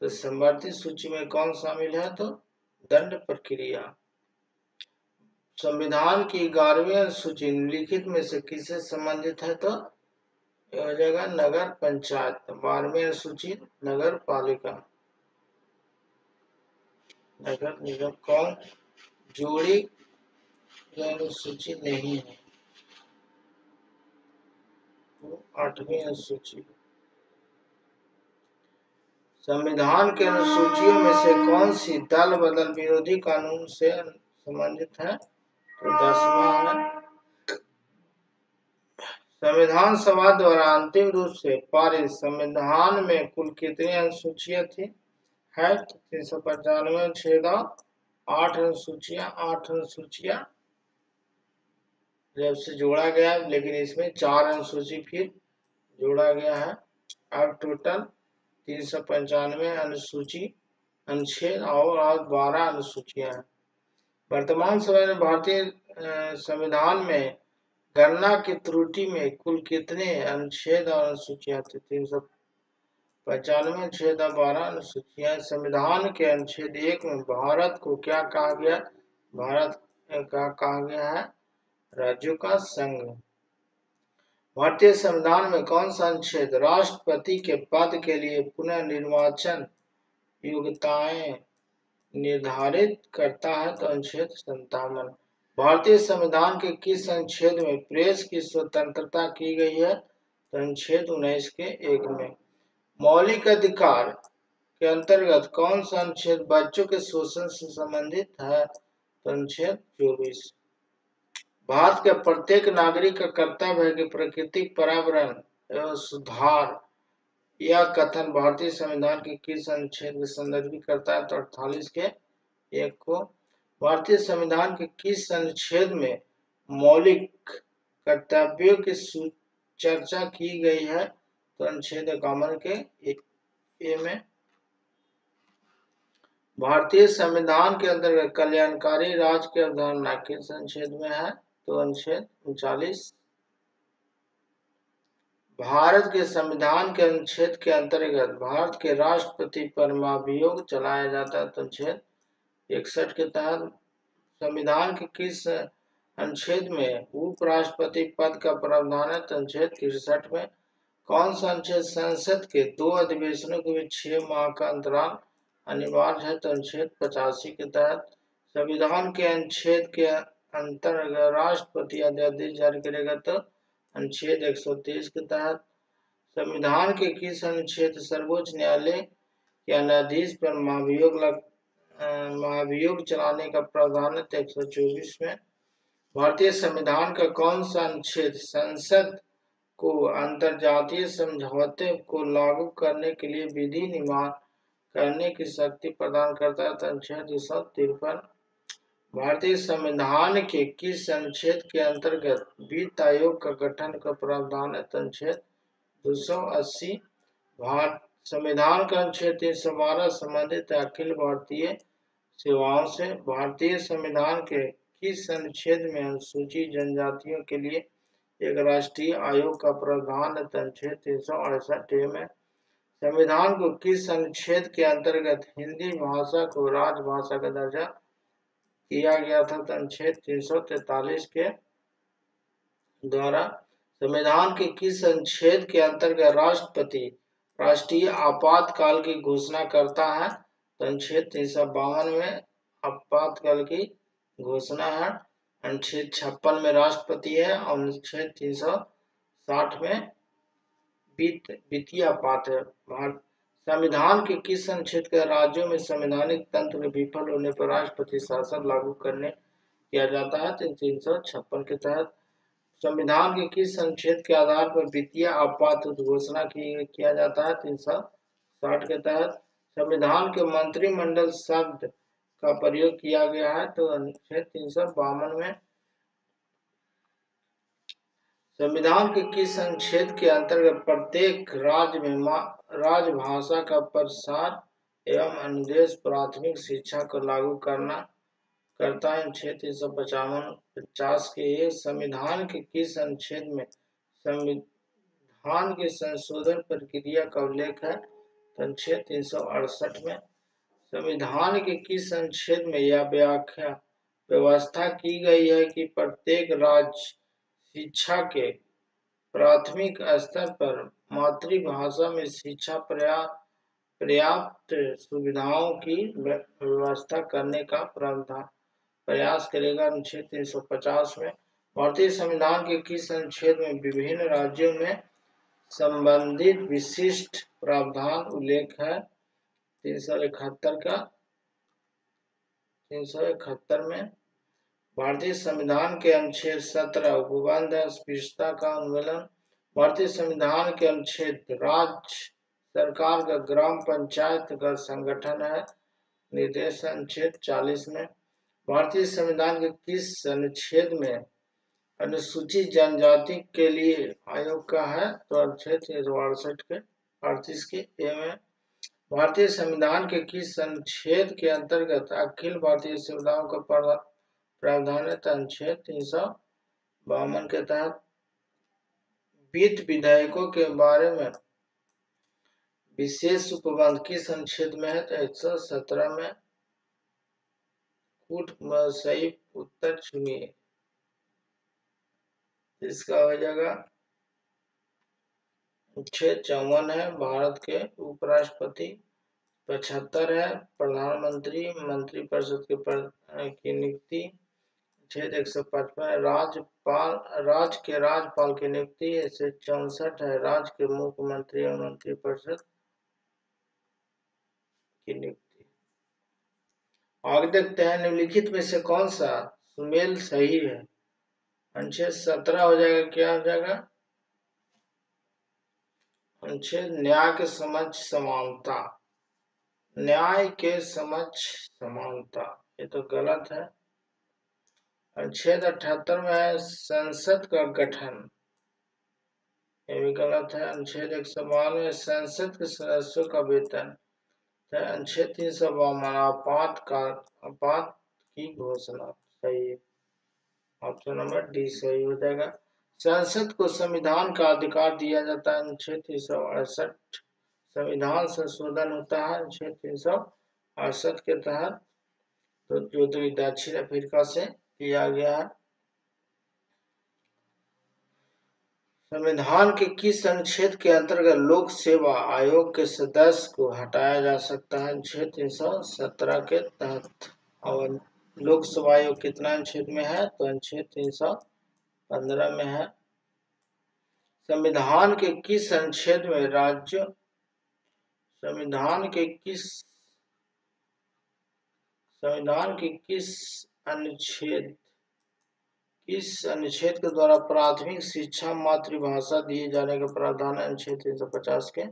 तो समवर्ती सूची में कौन शामिल है? तो दंड प्रक्रिया। संविधान की 11वीं अनुसूची निम्नलिखित में से किससे संबंधित है? तो हो जाएगा नगर पंचायत। 12वीं अनुसूची नगर पालिका, नगर निगम। कौन जोड़ी अनुसूची नहीं है? तो 8वीं अनुसूची। संविधान के अनुसूचियों में से कौन सी दल बदल विरोधी कानून से संबंधित है? तो 10वां है। संविधान सभा द्वारा अंतिम रूप से पारित संविधान में कुल कितनी अनुसूचियां थी? है 395 छेदा 8 अनुसूचियां जब से जोड़ा गया, लेकिन इसमें 4 अनुसूची फिर जोड़ा गया है। अब टोटल 395 अनुच्छेद और आज 12 अनुसूचियां हैं। वर्तमान समय में भारतीय संविधान में गणना की त्रुटि में कुल कितने अनुच्छेद और अनुसूचियां थी? 395 अनुच्छेद और 12 अनुसूचियां। संविधान के अनुच्छेद 1 में भारत को क्या कहा गया? भारत का कहा गया है राज्यों का संघ। भारतीय संविधान में कौन सा अनुच्छेद राष्ट्रपति के पद के लिए पुनर्निर्वाचन योग्यताएं निर्धारित करता है? तो अनुच्छेद 57। भारतीय संविधान के किस अनुच्छेद में प्रेस की स्वतंत्रता की गई है? तो अनुच्छेद 19 के 1 में। मौलिक अधिकार के अंतर्गत कौन सा अनुच्छेद बच्चों के शोषण से संबंधित है? तो अनुच्छेद 24। भारत के प्रत्येक नागरिक का कर्तव्य है कि प्राकृतिक पर्यावरण एवं सुधार यह कथन भारतीय संविधान के किस अनुच्छेद को संदर्भित करता है? तो 48 के 1 को। भारतीय संविधान के किस अनुच्छेद में मौलिक कर्तव्यों की चर्चा की गई है? तो अनुच्छेद 51 के 1 में। भारतीय संविधान के अंतर्गत कल्याणकारी राज्य की अवधारणा किस अनुच्छेद में है? तो अनुच्छेद 39। भारत के संविधान के अनुच्छेद के अंतर्गत भारत के राष्ट्रपति पर महाभियोग चलाया जाता है। तो अनुच्छेद 61 के तहत। संविधान के किस अनुच्छेद में उपराष्ट्रपति पद का प्रावधान है? तो अनुच्छेद 63 में। कौन सा अनुच्छेद संसद के 2 अधिवेशनों के बीच 6 माह का अंतराल अनिवार्य है? तो अनुच्छेद 85 के तहत। संविधान के अनुच्छेद के अंतर्गत राष्ट्रपति अध्यादेश जारी करेगा तो अनुच्छेद 123 के तहत। संविधान के किस अनुच्छेद सर्वोच्च न्यायालय के न्यायाधीश पर महाभियोग चलाने का प्रावधान है? 124 में। भारतीय संविधान का कौन सा अनुच्छेद संसद को अंतरजातीय समझौते को लागू करने के लिए विधि निर्माण करने की शक्ति प्रदान करता है? अनुच्छेद 253। भारतीय संविधान के किस अनुच्छेद के अंतर्गत वित्त आयोग का गठन का प्रावधान है? अनुच्छेद 280। संविधान का अनुच्छेद 312 संबंधित अखिल भारतीय सेवाओं से। भारतीय संविधान के किस अनुच्छेद में अनुसूचित जनजातियों के लिए एक राष्ट्रीय आयोग का प्रावधान है? अनुच्छेद 368 में। संविधान को किस अनुच्छेद के अंतर्गत हिंदी भाषा को राजभाषा का दर्जा किया गया था? अनुच्छेद 343 के द्वारा। संविधान के किस अनुच्छेद के अंतर्गत राष्ट्रपति राष्ट्रीय आपातकाल की घोषणा करता है? अनुच्छेद 352 में आपातकाल की घोषणा है। अनुच्छेद 56 में राष्ट्रपति है और अनुच्छेद 360 में वित्तीय आपात है। संविधान के किस अनुच्छेद के राज्यों में संवैधानिक तंत्र विफल होने पर राष्ट्रपति शासन लागू करने किया जाता है? 356 के तहत। संविधान के किस अनुच्छेद के आधार पर वित्तीय आपात घोषणा किया जाता है? 360 के तहत। संविधान के मंत्रिमंडल शब्द का प्रयोग किया गया है? तो अनुच्छेद 352 में। संविधान के किस अनुच्छेद के अंतर्गत प्रत्येक राज्य में राजभाषा का प्रसार एवं अनुदेश प्राथमिक शिक्षा को लागू करता है? अनुच्छेद 355 के। संविधान के किस अनुच्छेद में संविधान की संशोधन प्रक्रिया का उल्लेख है? अनुच्छेद 368 में। संविधान के किस अनुच्छेद में यह व्यवस्था की गई है कि प्रत्येक राज्य शिक्षा के प्राथमिक स्तर पर मातृभाषा में शिक्षा पर्याप्त सुविधाओं की व्यवस्था करने का प्रयास करेगा? अनुच्छेद 350 में। भारतीय संविधान के किस अनुच्छेद में विभिन्न राज्यों में संबंधित विशिष्ट प्रावधान उल्लेख है? 371 में। भारतीय संविधान के अनुच्छेद 17 उपबंध है अस्पृश्यता का उन्मूलन। भारतीय संविधान के अनुच्छेद राज्य सरकार का ग्राम पंचायत का संगठन है निर्देश अनुच्छेद 40 में। भारतीय संविधान के किस अनुच्छेद में अनुसूचित जनजाति के लिए आयोग का है? तो अनुच्छेद 368 के 38 के ए में। भारतीय संविधान के किस अनुच्छेद के अंतर्गत अखिल भारतीय संविधाओं का प्रावधान है? अनुच्छेद 352 के तहत। वित्त विधेयकों के बारे में विशेष उपबंध किस अनुच्छेद में है? तो 117 में। कूट सही उत्तर चुनिए, इसका हो जाएगा अनुच्छेद 54 है। भारत के उपराष्ट्रपति 75 है। प्रधानमंत्री मंत्रिपरिषद की नियुक्ति अनुच्छेद 155 है। राज्य के राज्यपाल की नियुक्ति 164 है। राज्य के मुख्यमंत्री और मंत्रिपरिषद की नियुक्ति। आगे देखते हैं निम्नलिखित में से कौन सा सुमेल सही है? अनुच्छेद 17 हो जाएगा, क्या हो जाएगा? अनुच्छेद न्याय के समक्ष समानता। न्याय के समक्ष समानता, ये तो गलत है। अनुच्छेद 78 में है संसद का गठन, ये भी गलत है। अनुच्छेद 192 संसद के सदस्यों का वेतन। अनुच्छेद 352 आपात की घोषणा सही है। ऑप्शन नंबर डी सही हो जाएगा। संसद को संविधान का अधिकार दिया जाता है। अनुच्छेद 368 संविधान संशोधन होता है अनुच्छेद 368 के तहत, तो जो दक्षिण अफ्रीका से किया गया है। संविधान के किस अनुच्छेद के अंतर्गत लोक सेवा आयोग के सदस्य को हटाया जा सकता है? अनुच्छेद 317 के तहत। और लोकसभा आयोग कितना अनुच्छेद में है? तो अनुच्छेद 315 में है। संविधान के किस अनुच्छेद में राज्य संविधान के किस अनुच्छेद के द्वारा प्राथमिक शिक्षा मातृभाषा दिए जाने का प्रावधान है? अनुच्छेद 350 के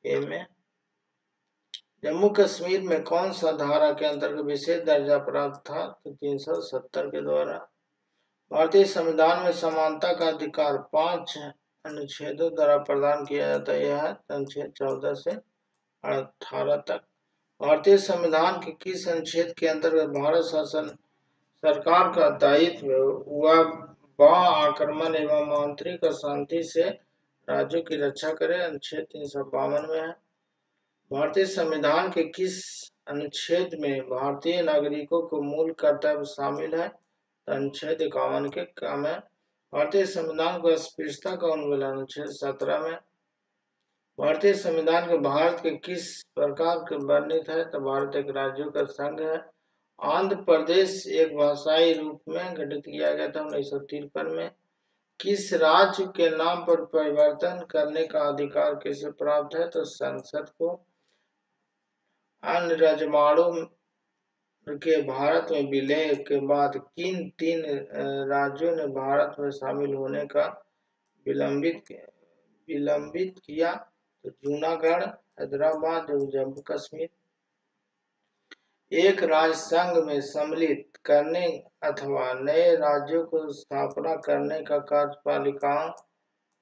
ए में। जम्मू कश्मीर में कौन सा धारा के अंतर्गत विशेष दर्जा प्राप्त था? तो 370 के द्वारा। भारतीय संविधान में समानता का अधिकार 5 अनुच्छेदों द्वारा प्रदान किया जाता है। यह है अनुच्छेद 14 से 18 तक। भारतीय संविधान के किस अनुच्छेद के अंतर्गत भारत शासन सरकार का दायित्व आक्रमण एवं आंतरिक अशांति से राज्यों की रक्षा करे? अनुच्छेद 352 में है। भारतीय संविधान के किस अनुच्छेद में भारतीय नागरिकों को मूल कर्तव्य शामिल है? अनुच्छेद 51 के क्रम में। भारतीय संविधान को अस्पृश्यता का उन्मूलन अनुच्छेद 17 में। भारतीय संविधान के भारत के किस प्रकार के वर्णित है? तो भारत एक राज्यों का संघ है। आंध्र प्रदेश एक भाषाई रूप में गठित किया गया था 1953 में। किस राज्य के नाम पर परिवर्तन करने का अधिकार किसे प्राप्त है? तो संसद को। अन्य रजवाड़ों के भारत में विलय के बाद किन 3 राज्यों ने भारत में शामिल होने का विलंबित किया? तो जूनागढ़, हैदराबाद और जम्मू कश्मीर। एक राज्य संघ में सम्मिलित करने अथवा नए राज्यों को स्थापना करने का कार्यपालिकाओं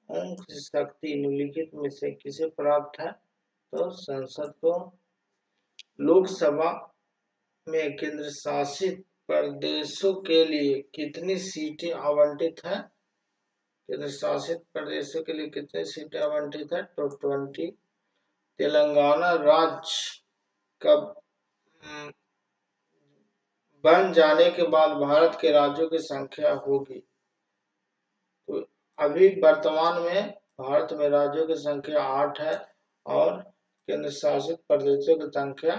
की शक्ति निम्नलिखित में से किसे प्राप्त है? तो संसद को। लोकसभा में केंद्र शासित प्रदेशों के लिए कितनी सीटें आवंटित है? केंद्र शासित प्रदेशों के लिए कितनी सीटें आवंटित है? तो 20। तेलंगाना राज्य कब बन जाने के बाद भारत के राज्यों की संख्या होगी? तो अभी वर्तमान में भारत में राज्यों की संख्या 8 है और केंद्र शासित प्रदेशों की संख्या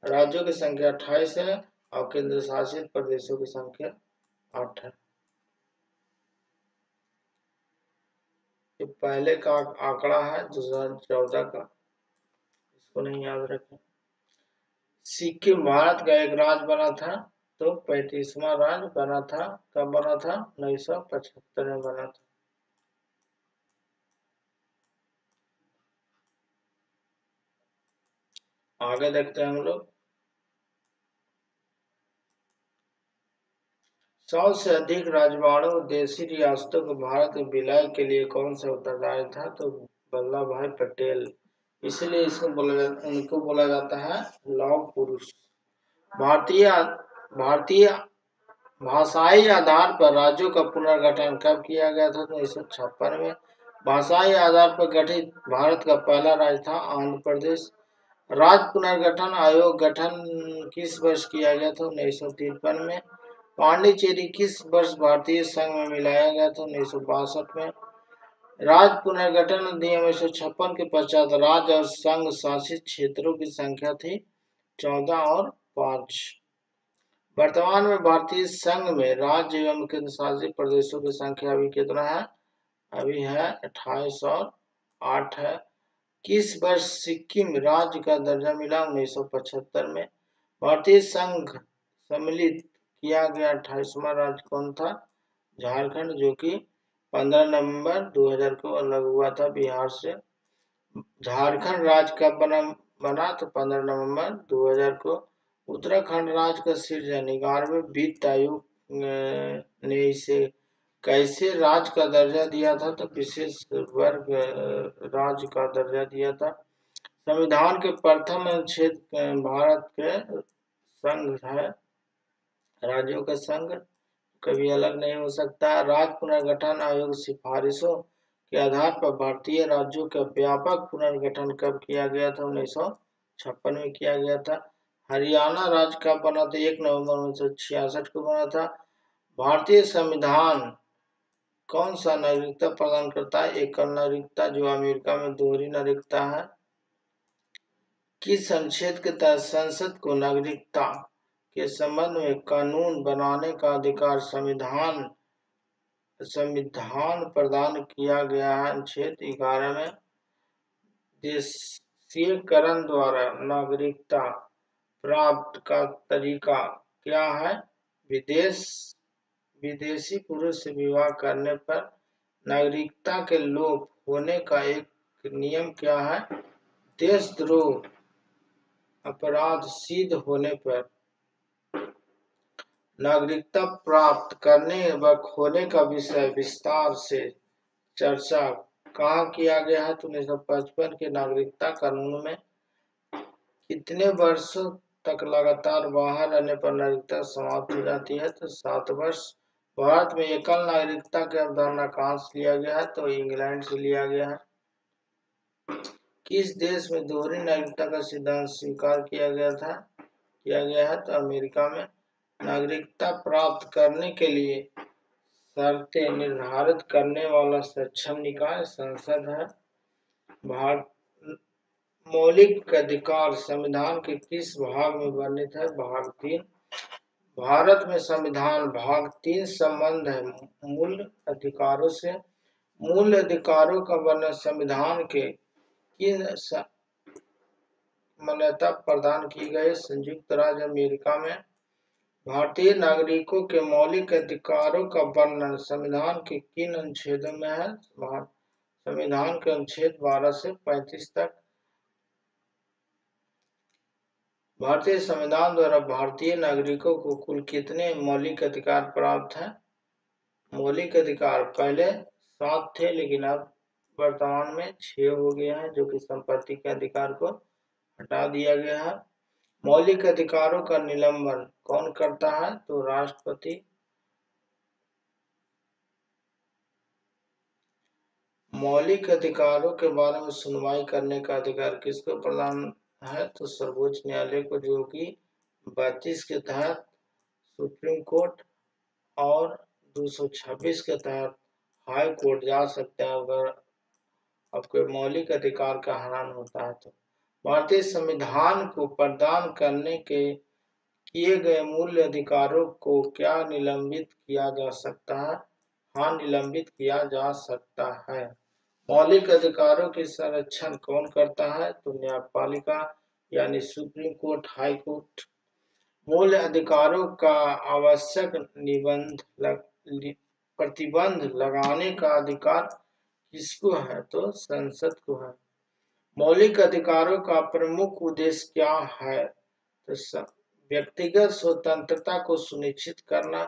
राज्यों की संख्या 28 है और केंद्र शासित प्रदेशों की संख्या 8 है। ये पहले का आंकड़ा है 2014 का, इसको नहीं याद रखें। सिक्किम भारत का एक राज्य बना था तो 35वां राज्य बना था। कब बना था? 1975 में बना था। आगे देखते हैं हम लोग। 100 से अधिक राजवाड़ों देशी रियासतों को भारत में विलय के लिए कौन सा उत्तरदायी था? तो वल्लभ भाई पटेल। इसलिए उनको बोला जाता है लौह पुरुष। भारतीय भारतीय भाषाई आधार पर राज्यों का पुनर्गठन कब किया गया था? तो 1956 में। भाषाई आधार पर गठित भारत का पहला राज्य था आंध्र प्रदेश। राज्य पुनर्गठन आयोग गठन किस वर्ष किया गया था? 1953 में। पांडिचेरी किस वर्ष भारतीय संघ में मिलाया गया था? 1962 में। राज्य पुनर्गठन अधिनियम 1956 के पश्चात राज्य और संघ शासित क्षेत्रों की संख्या थी 14 और 5। वर्तमान में भारतीय संघ में राज्य एवं केंद्र शासित प्रदेशों की संख्या अभी कितना है? अभी है 28 और 8 है। किस वर्ष सिक्किम राज्य का दर्जा मिला? 1975 में। भारतीय संघ सम्मिलित किया गया 28वां राज्य कौन था? झारखंड, जो कि 15 नवंबर 2000 को अलग हुआ था बिहार से। झारखंड राज्य कब बना? तो 15 नवंबर 2000 को। उत्तराखंड राज्य का सृजन 11वें वित्त आयोग ने इसे कैसे राज्य का दर्जा दिया था? तो विशेष वर्ग राज्य का दर्जा दिया था। संविधान के प्रथम अनुच्छेद भारत के संघ है, राज्यों का संघ कभी अलग नहीं हो सकता। राज्य पुनर्गठन आयोग सिफारिशों के आधार पर भारतीय राज्यों का व्यापक पुनर्गठन कब किया गया था? 1956 में किया गया था। हरियाणा राज्य कब बना था? 1 नवंबर 1966 को बना था। भारतीय संविधान कौन सा नागरिकता प्रदान करता है? एकल नागरिकता, जो अमेरिका में दोहरी नागरिकता है। किस अनुच्छेद के तहत संसद को नागरिकता के संबंध में कानून बनाने का अधिकार संविधान प्रदान किया गया है? अनुच्छेद 11 में। देशीयकरण द्वारा नागरिकता प्राप्त का तरीका क्या है? विदेशी पुरुष से विवाह करने पर नागरिकता के लोप होने का एक नियम क्या है? देशद्रोह अपराध सिद्ध होने पर नागरिकता प्राप्त करने व खोने का विषय विस्तार से चर्चा कहाँ किया गया है? तो 1955 के नागरिकता कानून में। कितने वर्षों तक लगातार बाहर रहने पर नागरिकता समाप्त हो जाती है? तो 7 वर्ष। भारत में एकल नागरिकता की अवधारणा कहाँ से लिया गया है? तो इंग्लैंड से लिया गया है। किस देश में दोहरी नागरिकता का सिद्धांत स्वीकार किया गया है? तो अमेरिका में। नागरिकता प्राप्त करने के लिए शर्तें निर्धारित करने वाला सक्षम निकाय संसद है। मौलिक अधिकार संविधान के किस भाग में वर्णित है? भाग 3। भारत में संविधान भाग 3 संबंध है मूल अधिकारों से। मूल अधिकारों का वर्णन संविधान के किन मान्यता प्रदान की गई? संयुक्त राज्य अमेरिका में। भारतीय नागरिकों के मौलिक अधिकारों का वर्णन संविधान के किन अनुच्छेदों में है? संविधान के अनुच्छेद 12 से 35 तक। भारतीय संविधान द्वारा भारतीय नागरिकों को कुल कितने मौलिक अधिकार प्राप्त हैं? मौलिक अधिकार पहले 7 थे, लेकिन अब वर्तमान में 6 हो गया है, जो कि संपत्ति के अधिकार को हटा दिया गया है। मौलिक अधिकारों का निलंबन कौन करता है? तो राष्ट्रपति। मौलिक अधिकारों के बारे में सुनवाई करने का अधिकार किसको प्रदान है? तो सर्वोच्च न्यायालय को, जो कि 32 के तहत सुप्रीम कोर्ट और 226 के तहत हाई कोर्ट जा सकते हैं अगर आपके मौलिक अधिकार का हनन होता है तो। भारतीय संविधान को प्रदान करने के किए गए मूल अधिकारों को क्या निलंबित किया जा सकता है? हाँ, निलंबित किया जा सकता है। मौलिक अधिकारों के संरक्षण कौन करता है? तो न्यायपालिका यानी सुप्रीम कोर्ट, हाई कोर्ट। मूल अधिकारों का आवश्यक प्रतिबंध लगाने का अधिकार किसको है? तो संसद को है। मौलिक अधिकारों का प्रमुख उद्देश्य क्या है? तो व्यक्तिगत स्वतंत्रता को सुनिश्चित करना।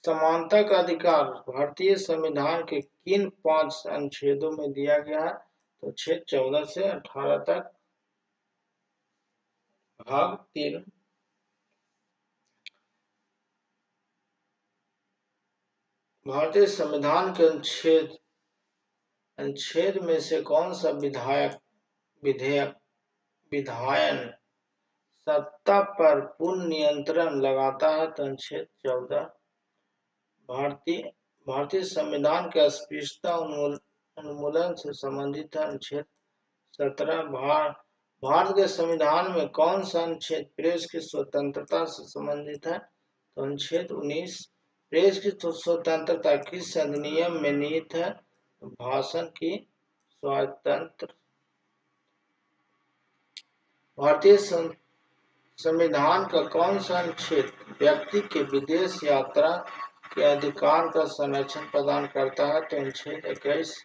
समानता का अधिकार भारतीय संविधान के किन 5 अनुच्छेदों में दिया गया है? तो अनुच्छेद 14 से 18 तक। भाग 3। भारतीय संविधान के अनुच्छेद में से कौन सा विधायन सत्ता पर पूर्ण नियंत्रण लगाता है? तो अनुच्छेद 14। भारतीय संविधान के अस्पृश्यता उन्मूलन से संबंधित है। अनुच्छेद 17। भारत के संविधान में कौन सा अनुच्छेद प्रेस की स्वतंत्रता से संबंधित है? तो अनुच्छेद 19। प्रेस की स्वतंत्रता किस अधिनियम में निहित है? भाषण की स्वातंत्र। भारतीय संविधान का कौन सा अनुच्छेद व्यक्ति के विदेश यात्रा के अधिकार का संरक्षण प्रदान करता है? तो अनुच्छेद 21।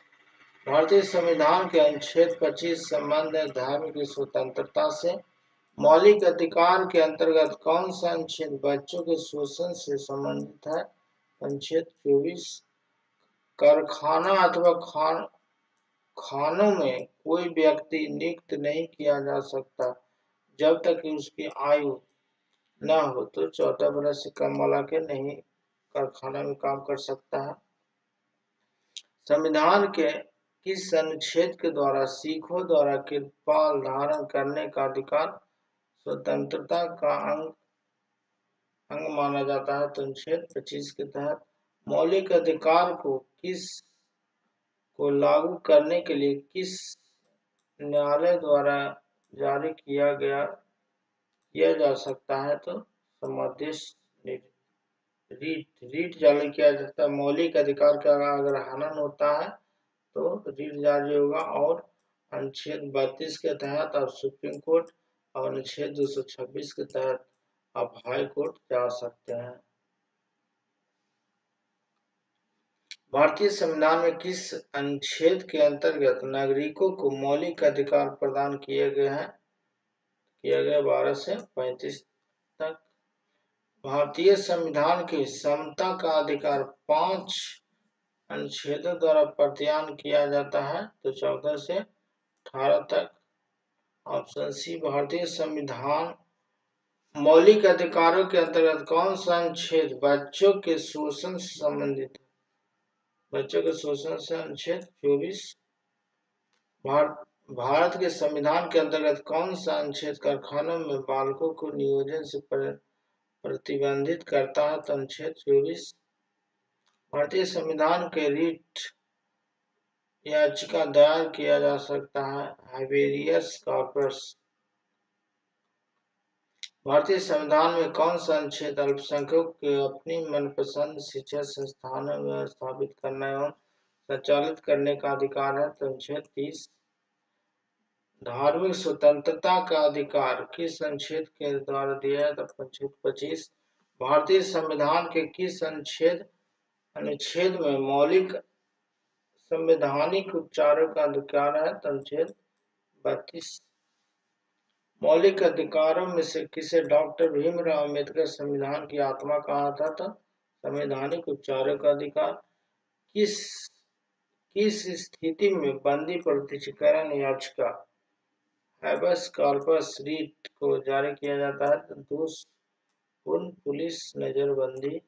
भारतीय संविधान के अनुच्छेद 25 संबंध है धर्म की स्वतंत्रता से। मौलिक अधिकार के अंतर्गत कौन सा अनुच्छेद बच्चों के शोषण से संबंधित है? अनुच्छेद 24। कारखाना अथवा खानों में कोई व्यक्ति नियुक्त नहीं किया जा सकता जब तक कि उसकी आयु न हो। तो 14 वर्ष से कम वाला के नहीं कारखाना में काम कर सकता है। संविधान के किस अनुच्छेद के द्वारा सिखों द्वारा कृपाल धारण करने का अधिकार स्वतंत्रता का अंग माना जाता है? तो अनुच्छेद 25 के तहत। मौलिक अधिकार को लागू करने के लिए किस न्यायालय द्वारा जारी किया जा सकता है? तो समादेश रीट जारी किया जाता है। मौलिक अधिकार का अगर हनन होता है तो रीट जारी होगा। और अनुच्छेद 32 के तहत आप सुप्रीम कोर्ट और अनुच्छेद 226 के तहत आप हाई कोर्ट जा सकते हैं। भारतीय संविधान में किस अनुच्छेद के अंतर्गत नागरिकों को मौलिक अधिकार प्रदान किए गए हैं? 12 से 35 तक। भारतीय संविधान की समता का अधिकार 5 अनुच्छेदों द्वारा प्रदान किया जाता है। तो 14 से 18 तक। Option C. भारतीय संविधान मौलिक अधिकारों के अंतर्गत कौन सा अनुच्छेद बच्चों के शोषण से संबंधित है? बच्चों के शोषण से अनुच्छेद 24। भारत के संविधान के अंतर्गत कौन सा अनुच्छेद कारखानों में बालकों को नियोजन से प्रतिबंधित करता है? तो अनुच्छेद 24। भारतीय संविधान के रीट याचिका दायर किया जा सकता है हाइबेरियस कॉर्पस। भारतीय संविधान में कौन सा अनुच्छेद अल्पसंख्यकों के अपनी मनपसंद शिक्षा संस्थानों में स्थापित करने एवं संचालित करने का अधिकार है? तो अनुच्छेद 30। धार्मिक स्वतंत्रता का अधिकार किस अनुच्छेद के द्वारा दिया है? तो अनुच्छेद 25। भारतीय संविधान के किस अनुच्छेद में मौलिक संवैधानिक उपचारों का अधिकार है? तो अनुच्छेद 32। मौलिक अधिकारों में से किसे डॉक्टर भीमराव अम्बेडकर संविधान की आत्मा कहा था? तो संवैधानिक उपचारों का अधिकार। किस स्थिति में बंदी प्रत्यक्षीकरण याचिका हैबस कॉर्पस रीट को जारी किया जाता है? तो दोषपूर्ण पुलिस नजरबंदी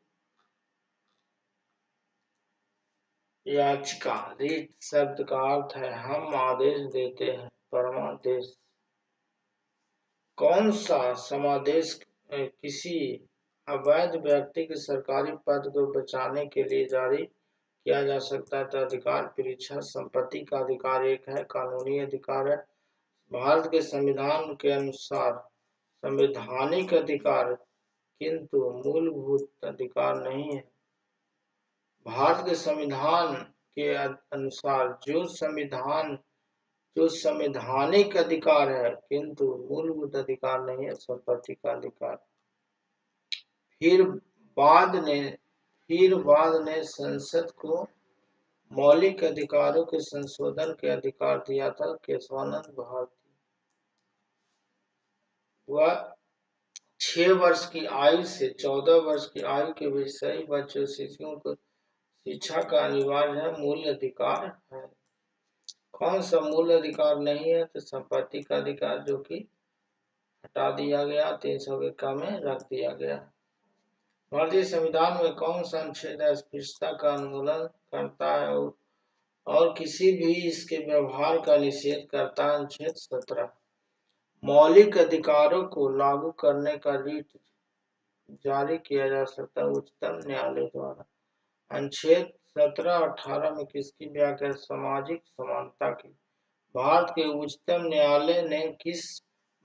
याचिका। रीट शब्द का अर्थ है हम आदेश देते हैं, परमादेश। कौन सा समादेश किसी अवैध व्यक्ति के सरकारी पद को बचाने के लिए जारी किया जा सकता है? तो अधिकार परीक्षा संपत्ति का अधिकार एक है, कानूनी अधिकार है। भारत के संविधान के अनुसार संवैधानिक अधिकार किंतु मूलभूत अधिकार नहीं है। भारत के संविधान के अनुसार जो संवैधानिक अधिकार है किंतु मूलभूत अधिकार नहीं है, संपत्ति का अधिकार। फिर बाद ने संसद को मौलिक अधिकारों के संशोधन के अधिकार दिया था। केशवानंद भारती वह 6 वर्ष की आयु से 14 वर्ष की आयु के बीच सभी बच्चों शिशुओं को शिक्षा का अनिवार्य है मूल अधिकार है। कौन सा मूल अधिकार नहीं है? तो संपत्ति का अधिकार, जो कि हटा दिया गया, 301 में रख दिया गया। भारतीय संविधान में कौन सा अनुच्छेद अस्पृश्यता का उन्मूलन करता है और किसी भी इसके व्यवहार का निषेध करता है? अनुच्छेद 17। मौलिक अधिकारों को लागू करने का रीट जारी किया जा सकता है उच्चतम न्यायालय द्वारा। अनुच्छेद 17 और 18 में किसकी व्याख्या? सामाजिक समानता की। भारत के उच्चतम न्यायालय ने किस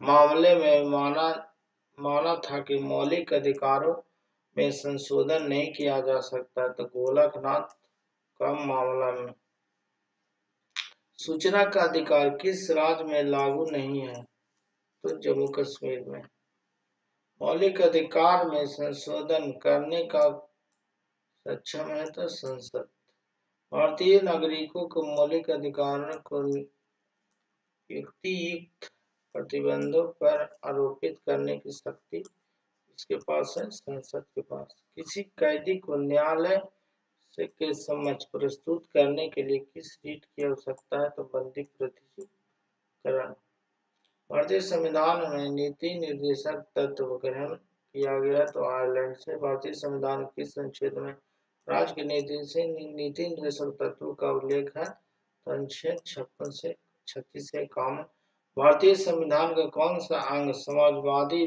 मामले में माना था कि मौलिक अधिकारों में संशोधन नहीं किया जा सकता? तो गोलकनाथ का मामला में। सूचना का अधिकार किस राज्य में लागू नहीं है? तो जम्मू कश्मीर में। मौलिक अधिकार में संशोधन करने का सक्षम है तो संसद। भारतीय नागरिकों को मौलिक अधिकारों को युक्तियुक्त प्रतिबंधों पर आरोपित करने की शक्ति इसके पास है, संसद के पास। किसी कैदी को न्यायालय से के समक्ष प्रस्तुत करने के लिए किस रीट की आवश्यकता है? तो बंदी प्रस्तुतीकरण। भारतीय संविधान में नीति निर्देशक तत्व ग्रहण किया गया तो आयरलैंड से। भारतीय संविधान किस अनुच्छेद में राज्य के नीति निर्देशक तत्व का उल्लेख है? तो अनुच्छेद 56 से 36 से 51। भारतीय संविधान का कौन सा अंग समाजवादी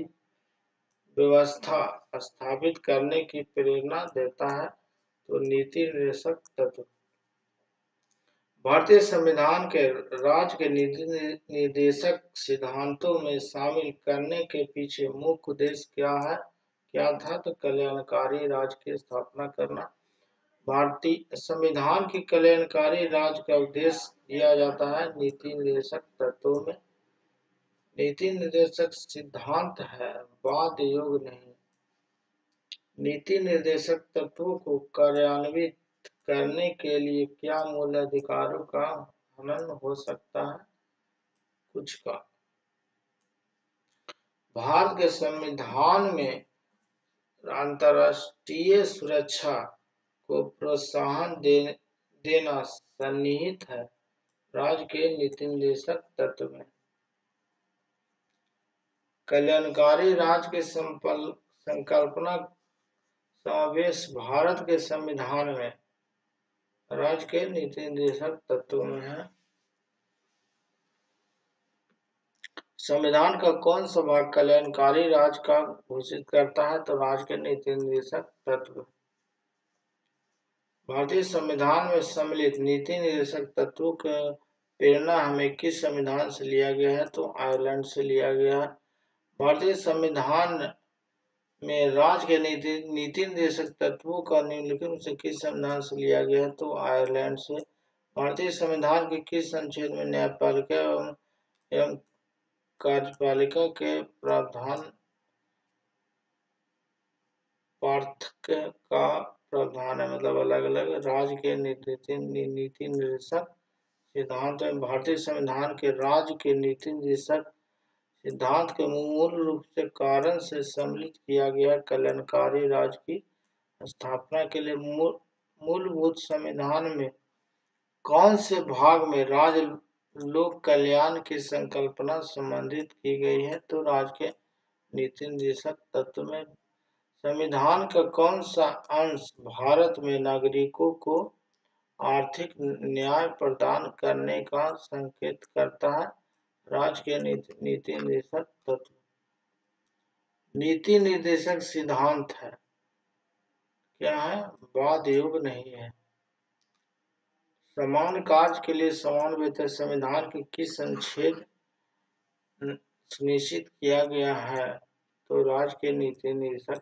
व्यवस्था स्थापित करने की प्रेरणा देता है? तो नीति निर्देशक तत्व। भारतीय संविधान के राज्य के नीति निर्देशक सिद्धांतों में शामिल करने के पीछे मुख्य उद्देश्य क्या था? तो कल्याणकारी राज्य की स्थापना करना। भारतीय संविधान की कल्याणकारी राज्य का उद्देश्य दिया जाता है नीति निर्देशक तत्वों में। नीति निर्देशक सिद्धांत है, वाद योग नहीं। नीति निर्देशक तत्वों को कार्यान्वित करने के लिए क्या मूल अधिकारों का हनन हो सकता है? कुछ का। भारत के संविधान में अंतर्राष्ट्रीय सुरक्षा को प्रोत्साहन देना सन्निहित है राज्य के नीति निर्देशक तत्व में। कल्याणकारी राज्य के संकल्पना समावेश भारत के संविधान में राज्य के नीति निर्देशक तत्वों में है। संविधान का कौन सा भाग कल्याणकारी राज्य का घोषित करता है? तो राज्य के नीति निर्देशक तत्व। भारतीय संविधान में सम्मिलित नीति निर्देशक तत्वों का प्रेरणा हमें किस संविधान से लिया गया है? तो आयरलैंड से लिया गया है। भारतीय संविधान में राज्य के नीति निर्देशक तत्वों का निम्नलिखित में से किस संविधान से लिया गया है? तो आयरलैंड से। भारतीय संविधान के किस अनुच्छेद में न्यायपालिका एवं कार्यपालिका के प्रावधान पार्थक्य का प्रावधान है? मतलब अलग अलग राज्य के नीति निर्देशक सिद्धांत में भारतीय संविधान के राज्य के नीति निर्देशक सिद्धांत के मूल रूप से कारण से सम्मिलित किया गया कल्याणकारी राज्य की स्थापना के लिए मूलभूत संविधान में कौन से भाग में राज्य लोक कल्याण की संकल्पना संबंधित की गई है? तो राज्य के नीति निर्देशक तत्व में। संविधान का कौन सा अंश भारत में नागरिकों को आर्थिक न्याय प्रदान करने का संकेत करता है? राज्य के नीति निर्देशक तत्व। नीति निर्देशक सिद्धांत है, क्या है? वाद योग नहीं है। समान कार्य के लिए समान वेतन संविधान के किस अनुच्छेद सुनिश्चित किया गया है? तो राज्य के नीति निर्देशक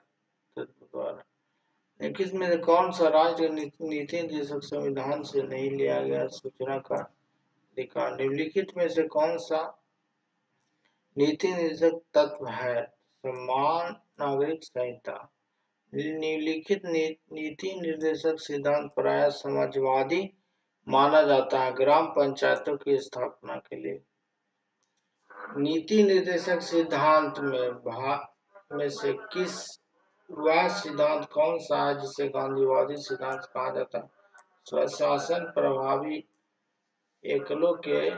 तत्व द्वारा। इक्कीस में कौन सा राज्य नीति निर्देशक संविधान से नहीं लिया गया? सूचना का अधिकार। निम्नलिखित में से कौन सा नीति निर्देशक तत्व है? समान नागरिक संहिता। निम्नलिखित नीति निर्देशक सिद्धांत प्रायः समाजवादी माना जाता है ग्राम पंचायतों की स्थापना के लिए। नीति निर्देशक सिद्धांत में से वह सिद्धांत कौन सा है जिसे गांधीवादी सिद्धांत कहा जाता है? स्वशासन प्रभावी एकलों के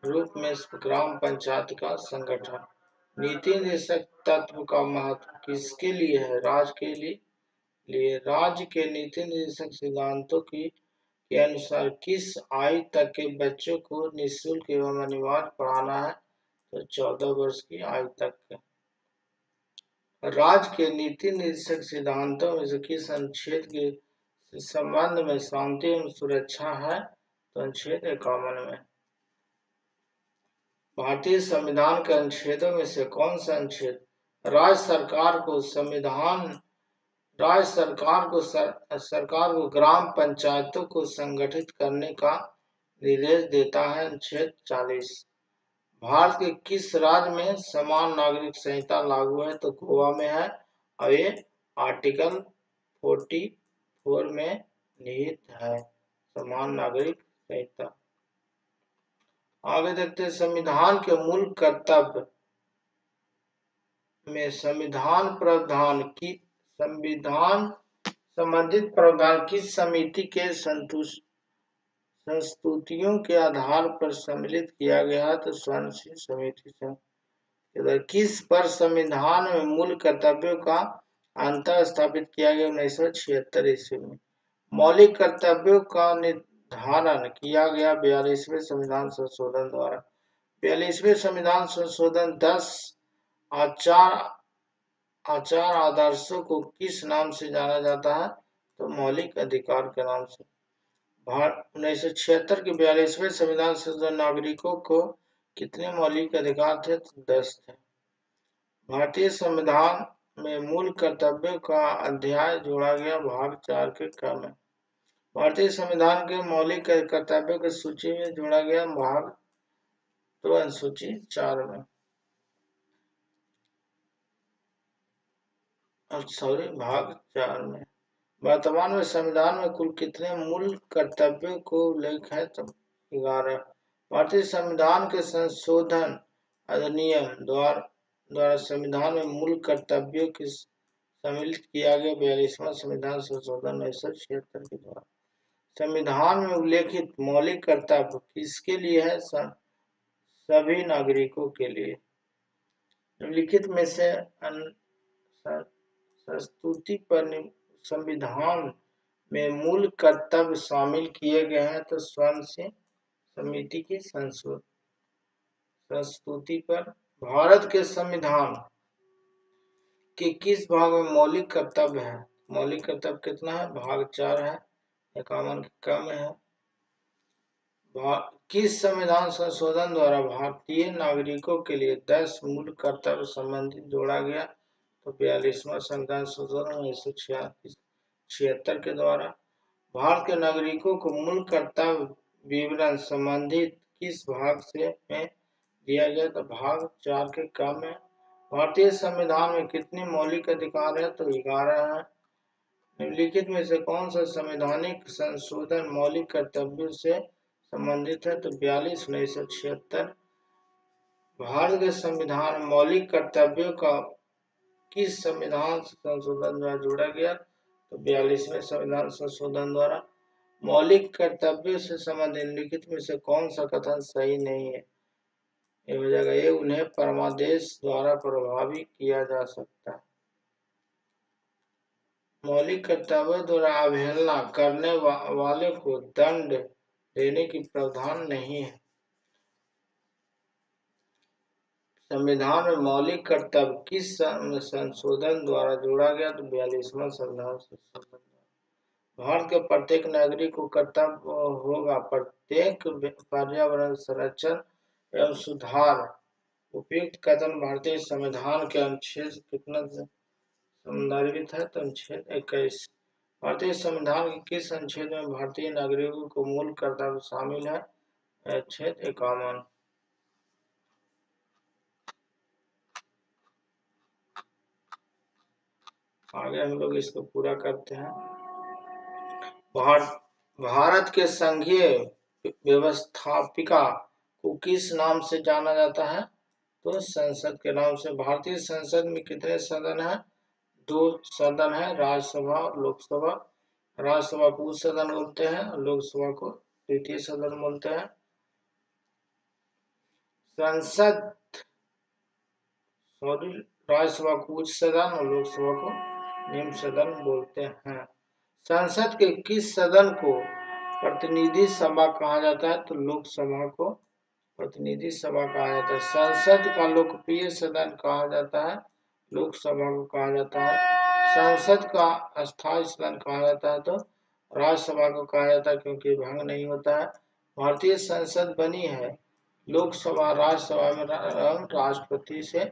रूप में ग्राम पंचायत का संगठन। नीति निर्देशक तत्व का महत्व किसके लिए है? राज्य के लिए राज्य के नीति निर्देशक सिद्धांतों के अनुसार किस आयु तक के बच्चों को निःशुल्क एवं अनिवार्य पढ़ाना है? तो 14 वर्ष की आयु तक। राज्य के नीति निर्देशक सिद्धांतों में से किस अनुच्छेद के संबंध में शांति एवं सुरक्षा है? तो अनुच्छेद 51 में। भारतीय संविधान के अनुच्छेदों में से कौन सा अनुच्छेद राज्य सरकार को ग्राम पंचायतों को संगठित करने का निर्देश देता है? अनुच्छेद 40। भारत के किस राज्य में समान नागरिक संहिता लागू है? तो गोवा में है और ये आर्टिकल 44 में निहित है समान नागरिक संहिता। आगे देखते हैं संविधान के मूल कर्तव्य में संविधान संबंधित प्रावधान किस समिति के संस्तुतियों के आधार पर सम्मिलित किया गया है? तो स्वर्ण समिति से। किस पर संविधान में मूल कर्तव्यों का अंतर स्थापित किया गया? 1976 ईस्वी में। मौलिक कर्तव्यों का निर्धारण किया गया 42वें संविधान संशोधन द्वारा। 42वें संविधान संशोधन 10 आचार आदर्शों को किस नाम से जाना जाता है? तो मौलिक अधिकार के नाम से। 1976 के 42वें संविधान संशोधन नागरिकों को कितने मौलिक अधिकार थे? तो 10 थे। भारतीय संविधान में मूल कर्तव्यों का अध्याय जोड़ा गया भाग 4 के क्रम में। भारतीय संविधान के मौलिक कर्तव्यों की सूची में जोड़ा गया भाग तो अनुसूची 4 में। भाग 4 में। वर्तमान में संविधान में कुल कितने मूल कर्तव्यों को उल्लेख है? तो 11। भारतीय संविधान के संशोधन अधिनियम द्वारा संविधान में मूल कर्तव्यों की सम्मिलित किया गया 42वां संविधान संशोधन 1976 के द्वारा। संविधान में उल्लेखित मौलिक कर्तव्य किसके लिए है? सभी नागरिकों के लिए। निम्नलिखित में से संस्तुति पर संविधान में मूल कर्तव्य शामिल किए गए हैं? तो स्वर्ण समिति की संस्तुति पर। भारत के संविधान के किस भाग में मौलिक कर्तव्य है? मौलिक कर्तव्य कितना है? भाग 4 है 51 के क्रम में है। किस संविधान संशोधन द्वारा भारतीय नागरिकों के लिए 10 मूल कर्तव्य संबंधित जोड़ा गया? तो 42वां संविधान संशोधन 1976 के द्वारा। भारत के नागरिकों को मूल कर्तव्य विवरण संबंधित किस भाग से में दिया गया? तो भाग 4 के क्रम में। भारतीय संविधान में कितने मौलिक अधिकार है? तो 11 है। निम्नलिखित में से कौन सा संवैधानिक संशोधन मौलिक कर्तव्यों से संबंधित है? तो 42 1976। भारत के संविधान मौलिक कर्तव्यों का किस संविधान संशोधन द्वारा जोड़ा गया? तो 42वें संविधान संशोधन द्वारा। मौलिक कर्तव्यों से संबंधित निम्नलिखित में से कौन सा कथन सही नहीं है? ये उन्हें परमादेश द्वारा प्रभावी किया जा सकता है। मौलिक कर्तव्यों द्वारा अवहेलना करने वाले को दंड देने की प्रावधान नहीं है। संविधान में मौलिक कर्तव्य किस संशोधन द्वारा जोड़ा गया? तो 42वां संविधान संशोधन। भारत के प्रत्येक नागरिक को कर्तव्य होगा प्रत्येक पर्यावरण संरक्षण एवं सुधार। उपयुक्त कथन भारतीय संविधान के अनुच्छेद कितना संदर्भित है? तो अनुच्छेद 21। भारतीय संविधान के किस अनुच्छेद में भारतीय नागरिकों को मूल कर्तव्य शामिल है? अनुच्छेद 51। आगे हम लोग इसको पूरा करते हैं। भारत के संघीय व्यवस्थापिका को किस नाम से जाना जाता है? तो संसद के नाम से। भारतीय संसद में कितने सदन हैं? 2 सदन है, राज्यसभा और लोकसभा। राज्यसभा को उच्च सदन बोलते हैं और लोकसभा को द्वितीय सदन बोलते हैं। संसद राज्यसभा को उच्च सदन और लोकसभा को निम्न सदन बोलते हैं। संसद के किस सदन को प्रतिनिधि सभा कहा जाता है? तो लोकसभा को प्रतिनिधि सभा कहा जाता है। संसद का लोकप्रिय सदन कहा जाता है, लोकसभा को कहा जाता है। संसद का अस्थायी सदन कहा जाता है तो राज्यसभा को कहा जाता है, क्योंकि भंग नहीं होता है। भारतीय संसद बनी है लोकसभा, राज्यसभा में राष्ट्रपति से।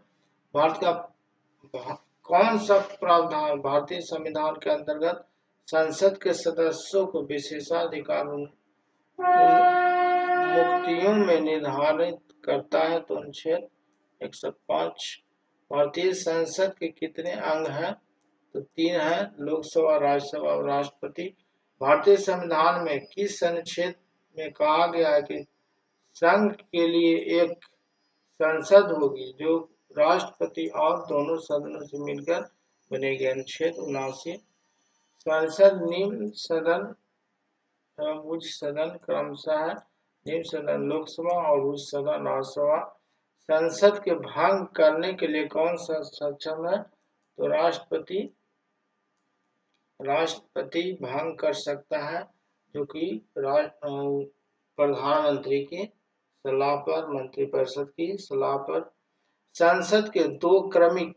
भारत का कौन सा प्रावधान भारतीय संविधान के अंतर्गत संसद के सदस्यों को विशेषाधिकार मुक्तियों में निर्धारित करता है? तो अनुच्छेद 105। भारतीय संसद के कितने अंग हैं? तो 3 है, लोकसभा, राज्यसभा और राष्ट्रपति। भारतीय संविधान में किस अनुच्छेद में कहा गया है कि संघ के लिए एक संसद होगी जो राष्ट्रपति और दोनों सदनों से मिलकर बनेगी? अनुच्छेद 79। संसद निम्न सदन एवं उच्च सदन क्रमशः है। निम्न सदन लोकसभा और उच्च सदन राज्यसभा। संसद के भंग करने के लिए कौन सा सक्षम है? तो राष्ट्रपति भंग कर सकता है, जो कि प्रधानमंत्री की सलाह पर, मंत्रिपरिषद की सलाह पर। संसद के 2 क्रमिक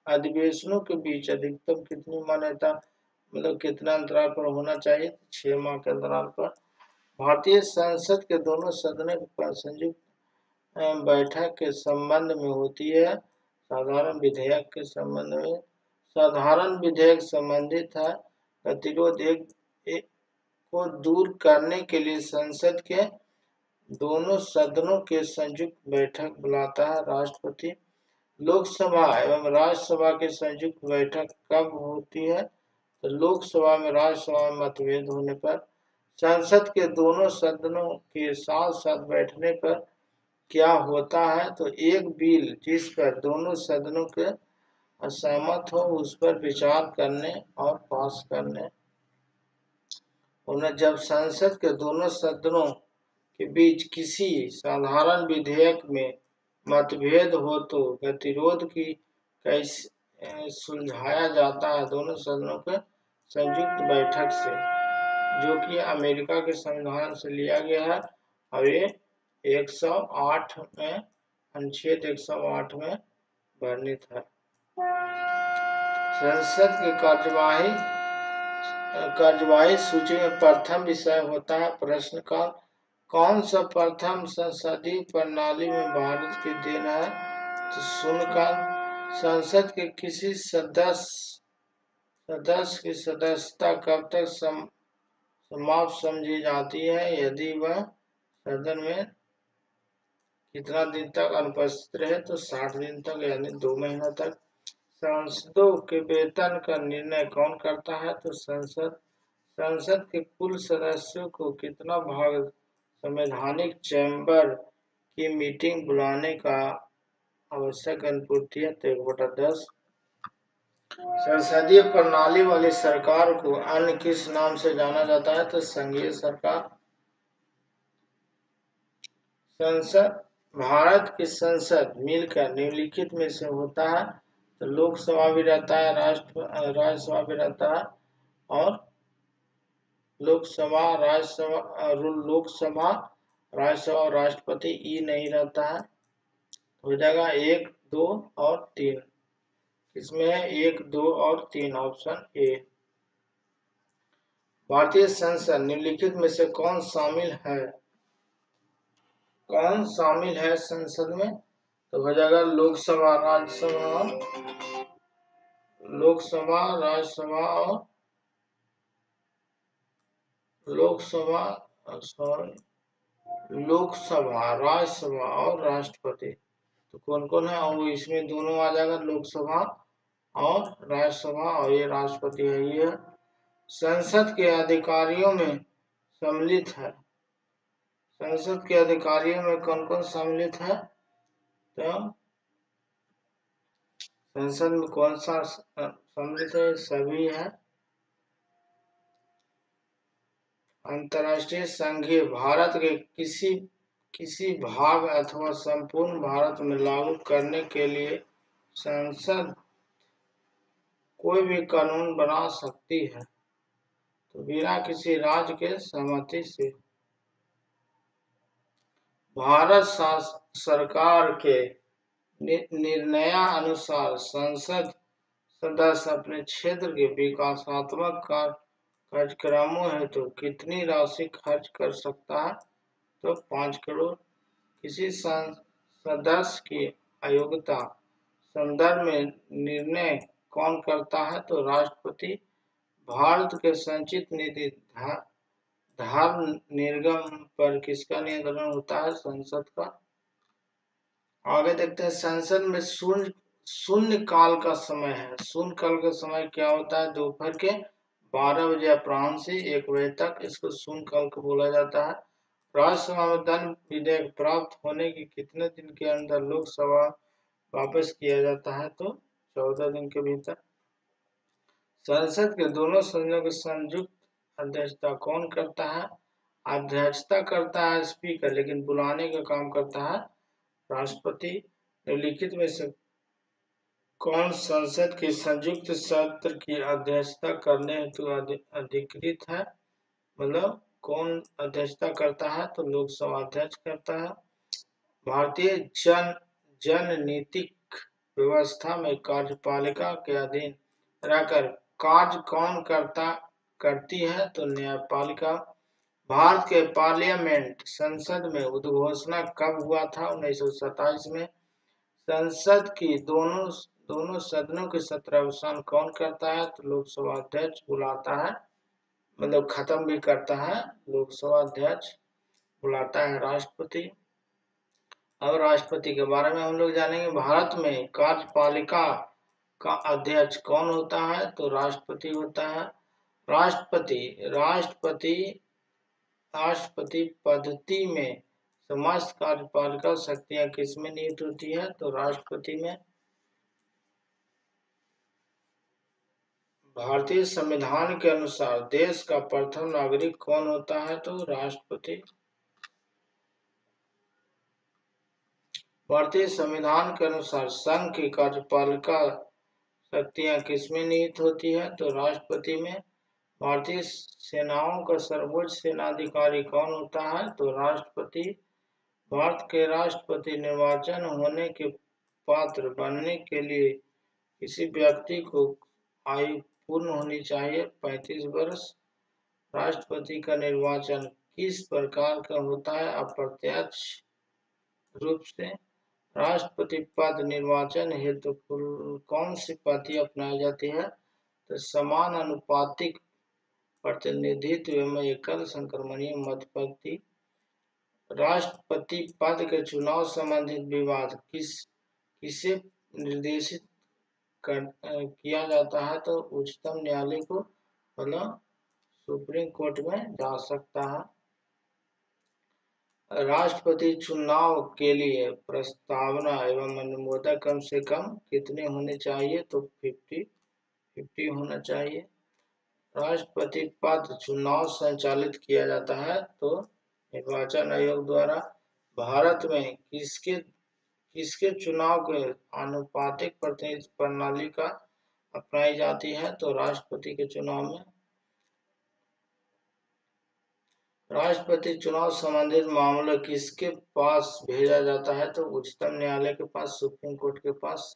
अधिवेशनों के बीच अधिकतम कितनी मान्यता, मतलब कितना अंतराल पर होना चाहिए? 6 माह के अंतराल पर। भारतीय संसद के दोनों सदनों पर संयुक्त बैठक के संबंध में होती है, साधारण विधेयक के संबंध में। साधारण विधेयक संबंधित है गतिरोध एक को दूर करने के लिए संसद के दोनों सदनों के संयुक्त बैठक बुलाता है राष्ट्रपति। लोकसभा एवं राज्यसभा की संयुक्त बैठक कब होती है? तो लोकसभा में राज्यसभा में मतभेद होने पर। संसद के दोनों सदनों के साथ साथ बैठने पर क्या होता है? तो एक बिल जिस पर दोनों सदनों के असहमत हो उस पर विचार करने और पास करने। उन्हें जब संसद के दोनों सदनों के बीच किसी साधारण विधेयक में मतभेद हो तो गतिरोध की कैसे सुलझाया जाता है? दोनों सदनों के संयुक्त बैठक से, जो कि अमेरिका के संविधान से लिया गया है और ये 108 में अनुच्छेद 108 में वर्णित है। संसद की कार्यवाही सूची में प्रथम विषय होता है प्रश्नकाल। कौन सा प्रथम संसदीय प्रणाली में भारत की देन है? तो शून्यकाल। संसद के किसी सदस्य की सदस्यता कब तक समाप्त समझी जाती है? यदि वह सदन में कितना दिन तक अनुपस्थित रहे? तो 60 दिन तक, यानी 2 महीना तक। सांसदों के वेतन का निर्णय कौन करता है? तो संसद के कुल सदस्यों को कितना भाग संवैधानिक चैम्बर की मीटिंग बुलाने का आवश्यक अनुपूर्ति है? तो 1/10। संसदीय प्रणाली वाली सरकार को अन्य किस नाम से जाना जाता है? तो संघीय सरकार। भारत की संसद मिलकर निम्नलिखित में से होता है? तो लोकसभा भी रहता है, राज्यसभा भी रहता है और लोकसभा राज्यसभा और राष्ट्रपति ई नहीं रहता है। हो जाएगा 1, 2 और 3। इसमें है 1, 2 और 3, ऑप्शन ए। भारतीय संसद निम्नलिखित में से कौन शामिल है? कौन शामिल है संसद में? तो हो जाएगा लोकसभा, राज्यसभा और लोकसभा, राज्यसभा और राज्यसभा और राष्ट्रपति। तो कौन कौन है? और इसमें दोनों आ जाएगा, लोकसभा और राज्यसभा, और ये राष्ट्रपति है। ये संसद के अधिकारियों में सम्मिलित है। संसद के अधिकारियों में कौन कौन सम्मिलित है? तो संसद में कौन सा सम्मिलित है? सभी है। अंतर्राष्ट्रीय संघीय भारत के किसी भाग अथवा संपूर्ण भारत में लागू करने के लिए संसद कोई भी कानून बना सकती है, तो बिना किसी राज्य के सहमति से। भारत सरकार के निर्णयानुसार संसद सदस्य अपने क्षेत्र के विकासात्मक कार्यक्रमों हेतु कितनी राशि खर्च कर सकता है? तो 5 करोड़। किसी सदस्य की अयोग्यता संदर्भ में निर्णय कौन करता है? तो राष्ट्रपति। भारत के संचित निधि धार निर्गम पर किसका नियंत्रण होता है? संसद का। आगे देखते हैं, संसद में शून्य काल का समय है। शून्य काल का समय क्या होता है? दोपहर के 12 बजे अपराह्न से 1 बजे तक, इसको शून्य काल को बोला जाता है। राज्यसभा में धन विधेयक प्राप्त होने के कितने दिन के अंदर लोकसभा वापस किया जाता है? तो 14 दिन के भीतर। संसद के दोनों सदनों की संयुक्त अध्यक्षता कौन करता है? अध्यक्षता करता है स्पीकर, लेकिन बुलाने का काम करता है राष्ट्रपति। निम्नलिखित में से कौन संसद के संयुक्त सत्र की अध्यक्षता करने हेतु अधिकृत है? मतलब कौन अध्यक्षता करता है? तो लोकसभा अध्यक्ष करता है। भारतीय जननीतिक व्यवस्था में कार्यपालिका के अधीन रहकर कार्य कौन करती है? तो न्यायपालिका। भारत के पार्लियामेंट संसद में उद्घोषणा कब हुआ था? 1927 में। संसद की दोनों सदनों के सत्रावसान कौन करता है? तो लोकसभा अध्यक्ष बुलाता है, मतलब खत्म भी करता है। लोकसभा अध्यक्ष बुलाता है राष्ट्रपति। अब राष्ट्रपति के बारे में हम लोग जानेंगे। भारत में कार्यपालिका का अध्यक्ष कौन होता है? तो राष्ट्रपति होता है। राष्ट्रपति पद्धति में समस्त कार्यपालिका शक्तियां किसमें निहित होती है? तो राष्ट्रपति में। भारतीय संविधान के अनुसार देश का प्रथम नागरिक कौन होता है? तो राष्ट्रपति। भारतीय संविधान के अनुसार संघ की कार्यपालिका शक्तियां किसमें निहित होती है? तो राष्ट्रपति में। भारतीय सेनाओं का सर्वोच्च सेनाधिकारी कौन होता है? तो राष्ट्रपति। भारत के राष्ट्रपति निर्वाचन होने के पात्र बनने के लिए किसी व्यक्ति को आयु पूर्ण होनी चाहिए 35 वर्ष। राष्ट्रपति का निर्वाचन किस प्रकार का होता है? अप्रत्यक्ष रूप से। राष्ट्रपति पद निर्वाचन हेतु कौन सी पद्धति अपनाई जाती है? तो समान अनुपातिक प्रतिनिधित्व में एकल संक्रमणीय मत पद्धति। राष्ट्रपति पद के चुनाव संबंधित विवाद किसे निर्देशित किया जाता है? तो उच्चतम न्यायालय को, मतलब सुप्रीम कोर्ट में जा सकता है। राष्ट्रपति चुनाव के लिए प्रस्तावना एवं अनुमोदन कम से कम कितने होने चाहिए? तो 50 होना चाहिए। राष्ट्रपति पद चुनाव संचालित किया जाता है तो निर्वाचन आयोग द्वारा। भारत में किसके चुनाव के आनुपातिक प्रतिनिधित्व प्रणाली का अपनाई जाती है? तो राष्ट्रपति के चुनाव में। राष्ट्रपति चुनाव संबंधित मामला किसके पास भेजा जाता है? तो उच्चतम न्यायालय के पास, सुप्रीम कोर्ट के पास।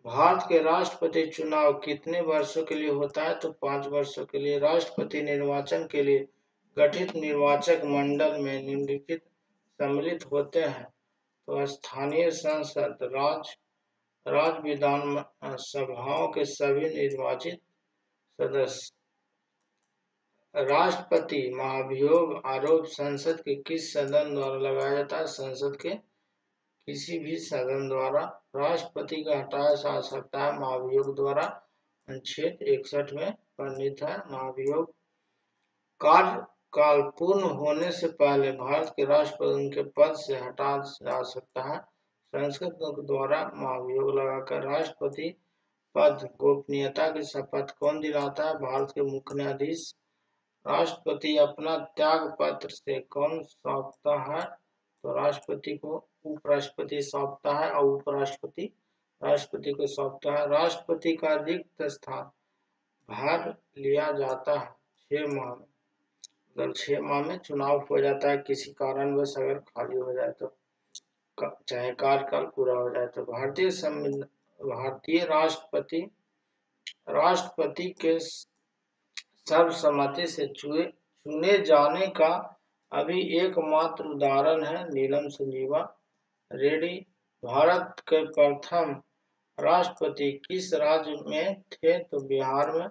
भारत के राष्ट्रपति चुनाव कितने वर्षों के लिए होता है? तो 5 वर्षों के लिए। राष्ट्रपति निर्वाचन के लिए गठित निर्वाचक मंडल में निम्नलिखित सम्मिलित होते हैं? तो स्थानीय संसद, राज्य विधान सभाओं के सभी निर्वाचित सदस्य। राष्ट्रपति महाभियोग आरोप संसद के किस सदन द्वारा लगाया जाता है? संसद के किसी भी सदन द्वारा राष्ट्रपति का हटाया जा सकता है महाभियोग द्वारा। अनुच्छेद 61 में वर्णित है। महाभियोग कार्यकाल पूर्ण होने से पहले भारत के राष्ट्रपति उनके पद से हटा जा सकता है। संसद द्वारा महाभियोग लगाकर राष्ट्रपति पद गोपनीयता की शपथ कौन दिलाता है? भारत के मुख्य न्यायाधीश। राष्ट्रपति अपना त्याग पत्र से कौन सौंपता है? तो राष्ट्रपति को उपराष्ट्रपति सौंपता है और उपराष्ट्रपति राष्ट्रपति को सौंपता है। राष्ट्रपति का रिक्त स्थान भर लिया जाता है 6 माह में। अगर 6 माह में चुनाव हो जाता है किसी कारणवश, अगर खाली हो जाए तो, चाहे कार्यकाल पूरा हो जाए तो। भारतीय राष्ट्रपति के सर्वसम्मति से चुने जाने का अभी एकमात्र उदाहरण है नीलम संजीवा रेड्डी। भारत के प्रथम राष्ट्रपति किस राज्य में थे? तो बिहार में,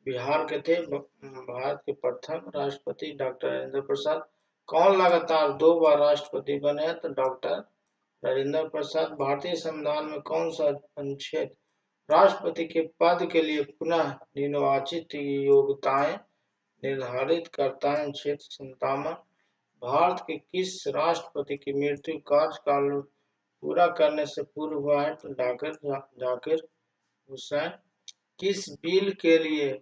बिहार के थे भारत के प्रथम राष्ट्रपति डॉक्टर राजेंद्र प्रसाद। कौन लगातार 2 बार राष्ट्रपति बने? तो डॉक्टर राजेंद्र प्रसाद। भारतीय संविधान में कौन सा अनुच्छेद राष्ट्रपति के पद के लिए पुनः निर्वाचित योग्यताएं निर्धारित करता है? अनुच्छेद 57। भारत के किस राष्ट्रपति की मृत्यु कार्यकाल पूरा करने से पूर्व हुआ है? तो जाकिर हुसैन। किस बिल के लिए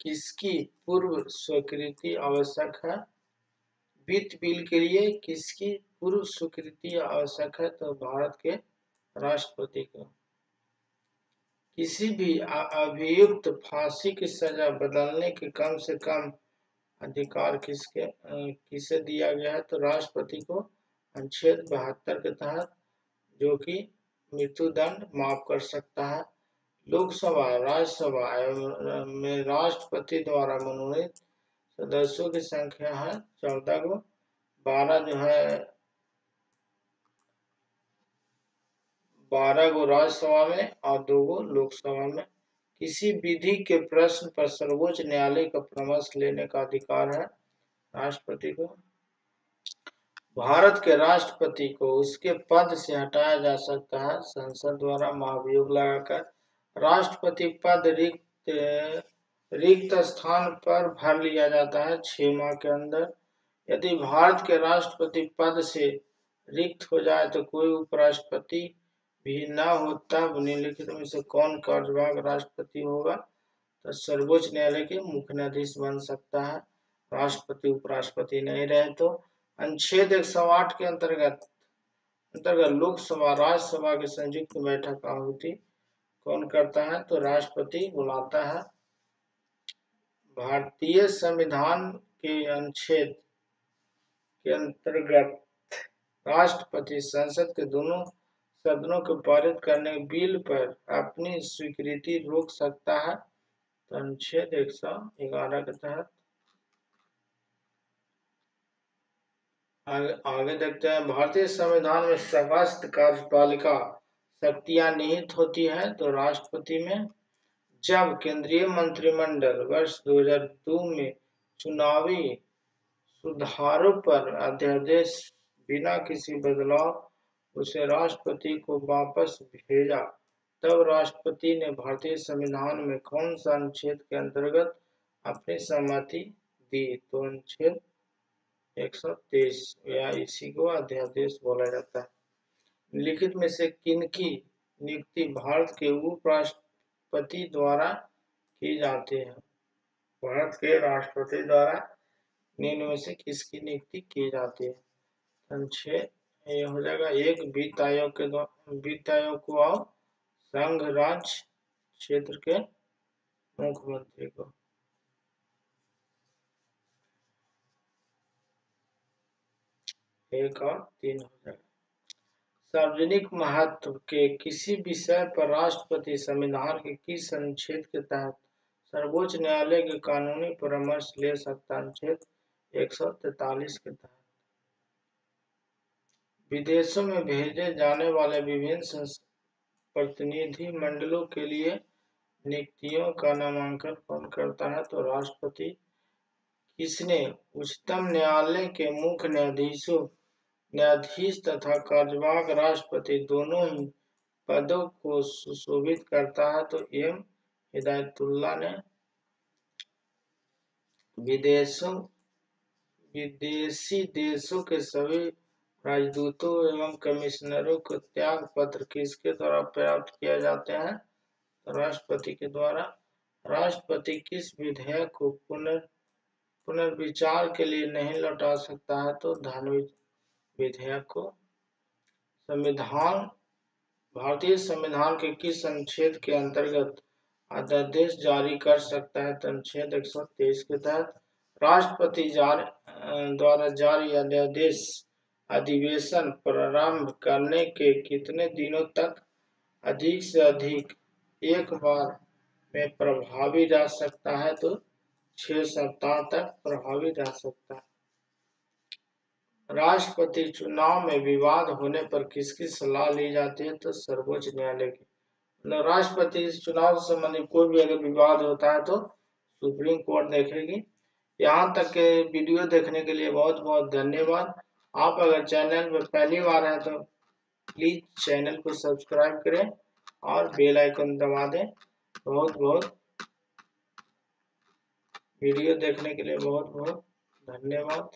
किसकी पूर्व स्वीकृति आवश्यक है? वित्त बिल के लिए किसकी पूर्व स्वीकृति आवश्यक है? तो भारत के राष्ट्रपति को। किसी भी अभियुक्त फांसी की सजा बदलने के कम से कम अधिकार किसे दिया गया है? तो राष्ट्रपति को। अनुच्छेद 72 के तहत, जो कि मृत्युदंड माफ कर सकता है। लोकसभा राज्यसभा में राष्ट्रपति द्वारा मनोनीत सदस्यों की संख्या है 14 को। 12 जो है 12 को राज्यसभा में और 2 को लोकसभा में। किसी विधि के प्रश्न पर सर्वोच्च न्यायालय का परामर्श लेने का अधिकार है राष्ट्रपति को। भारत के राष्ट्रपति को उसके पद से हटाया जा सकता है संसद द्वारा महाभियोग लगाकर। राष्ट्रपति पद रिक्त स्थान पर भर लिया जाता है 6 माह के अंदर। यदि भारत के राष्ट्रपति पद से रिक्त हो जाए तो कोई उपराष्ट्रपति भी न हो, तब निम्नलिखित में से कौन कार्यवाहक राष्ट्रपति होगा? तो सर्वोच्च न्यायालय के मुख्य न्यायाधीश बन सकता है, राष्ट्रपति उपराष्ट्रपति नहीं रहे तो। अनुच्छेद 108 के अंतर्गत लोकसभा राज्यसभा की संयुक्त बैठक आहूति कौन करता है? तो राष्ट्रपति बुलाता है। भारतीय संविधान के अनुच्छेद के अंतर्गत राष्ट्रपति संसद के दोनों सदनों को पारित करने के बिल पर अपनी स्वीकृति रोक सकता है। तो अनुच्छेद 111 के तहत। आगे देखते हैं। भारतीय संविधान में समस्त कार्यपालिका शक्तियां निहित होती है तो राष्ट्रपति में। जब केंद्रीय मंत्रिमंडल वर्ष 2002 में चुनावी सुधारों पर अध्यादेश बिना किसी बदलाव उसे राष्ट्रपति को वापस भेजा, तब राष्ट्रपति ने भारतीय संविधान में कौन सा अनुच्छेद के अंतर्गत अपनी सहमति दी? तो अनुच्छेद 123 या इसी को अध्यादेश बोला जाता है। लिखित में से किनकी नियुक्ति भारत के उपराष्ट्रपति द्वारा की जाती है? भारत के राष्ट्रपति द्वारा निम्न में से किसकी नियुक्ति की जाती है? अनुच्छेद ये हो जाएगा। 1 वित्त आयोग को और संघ राज्य क्षेत्र के मुख्यमंत्री को। एक और 3 हो जाएगा। सार्वजनिक महत्व के किसी विषय पर राष्ट्रपति संविधान के किस अनुच्छेद के तहत सर्वोच्च न्यायालय के कानूनी परामर्श ले सकता है? अनुच्छेद 143 के तहत। विदेशों में भेजे जाने वाले विभिन्न प्रतिनिधि मंडलों के लिए नियुक्तियों का नामांकन कौन करता है? तो राष्ट्रपति। इसने उच्चतम न्यायालय के मुख्य न्यायाधीश तथा कार्यवाहक राष्ट्रपति दोनों ही पदों को सुशोभित करता है। तो एम हिदायतुल्लाह ने विदेशी देशों के सभी राजदूतों एवं कमिश्नरों को त्याग पत्र किसके द्वारा प्राप्त किए जाते हैं? राष्ट्रपति के द्वारा। राष्ट्रपति किस विधेयक को पुनर्विचार के लिए नहीं लौटा सकता है? तो धन विधेयक को। संविधान भारतीय संविधान के किस अनुच्छेद के अंतर्गत अध्यादेश जारी कर सकता है? तो अनुच्छेद 123 के तहत। राष्ट्रपति द्वारा जारी अध्यादेश अधिवेशन प्रारंभ करने के कितने दिनों तक अधिक से अधिक एक बार में प्रभावी रह सकता है? तो 6 सप्ताह तक प्रभावी रह सकता है। राष्ट्रपति चुनाव में विवाद होने पर किसकी सलाह ली जाती है? तो सर्वोच्च न्यायालय की। राष्ट्रपति चुनाव से संबंधित कोई भी अगर विवाद होता है तो सुप्रीम कोर्ट देखेगी। यहाँ तक के वीडियो देखने के लिए बहुत बहुत धन्यवाद। आप अगर चैनल पर पहली बार हैं तो प्लीज चैनल को सब्सक्राइब करें और बेल आइकन दबा दें। बहुत बहुत वीडियो देखने के लिए बहुत बहुत धन्यवाद।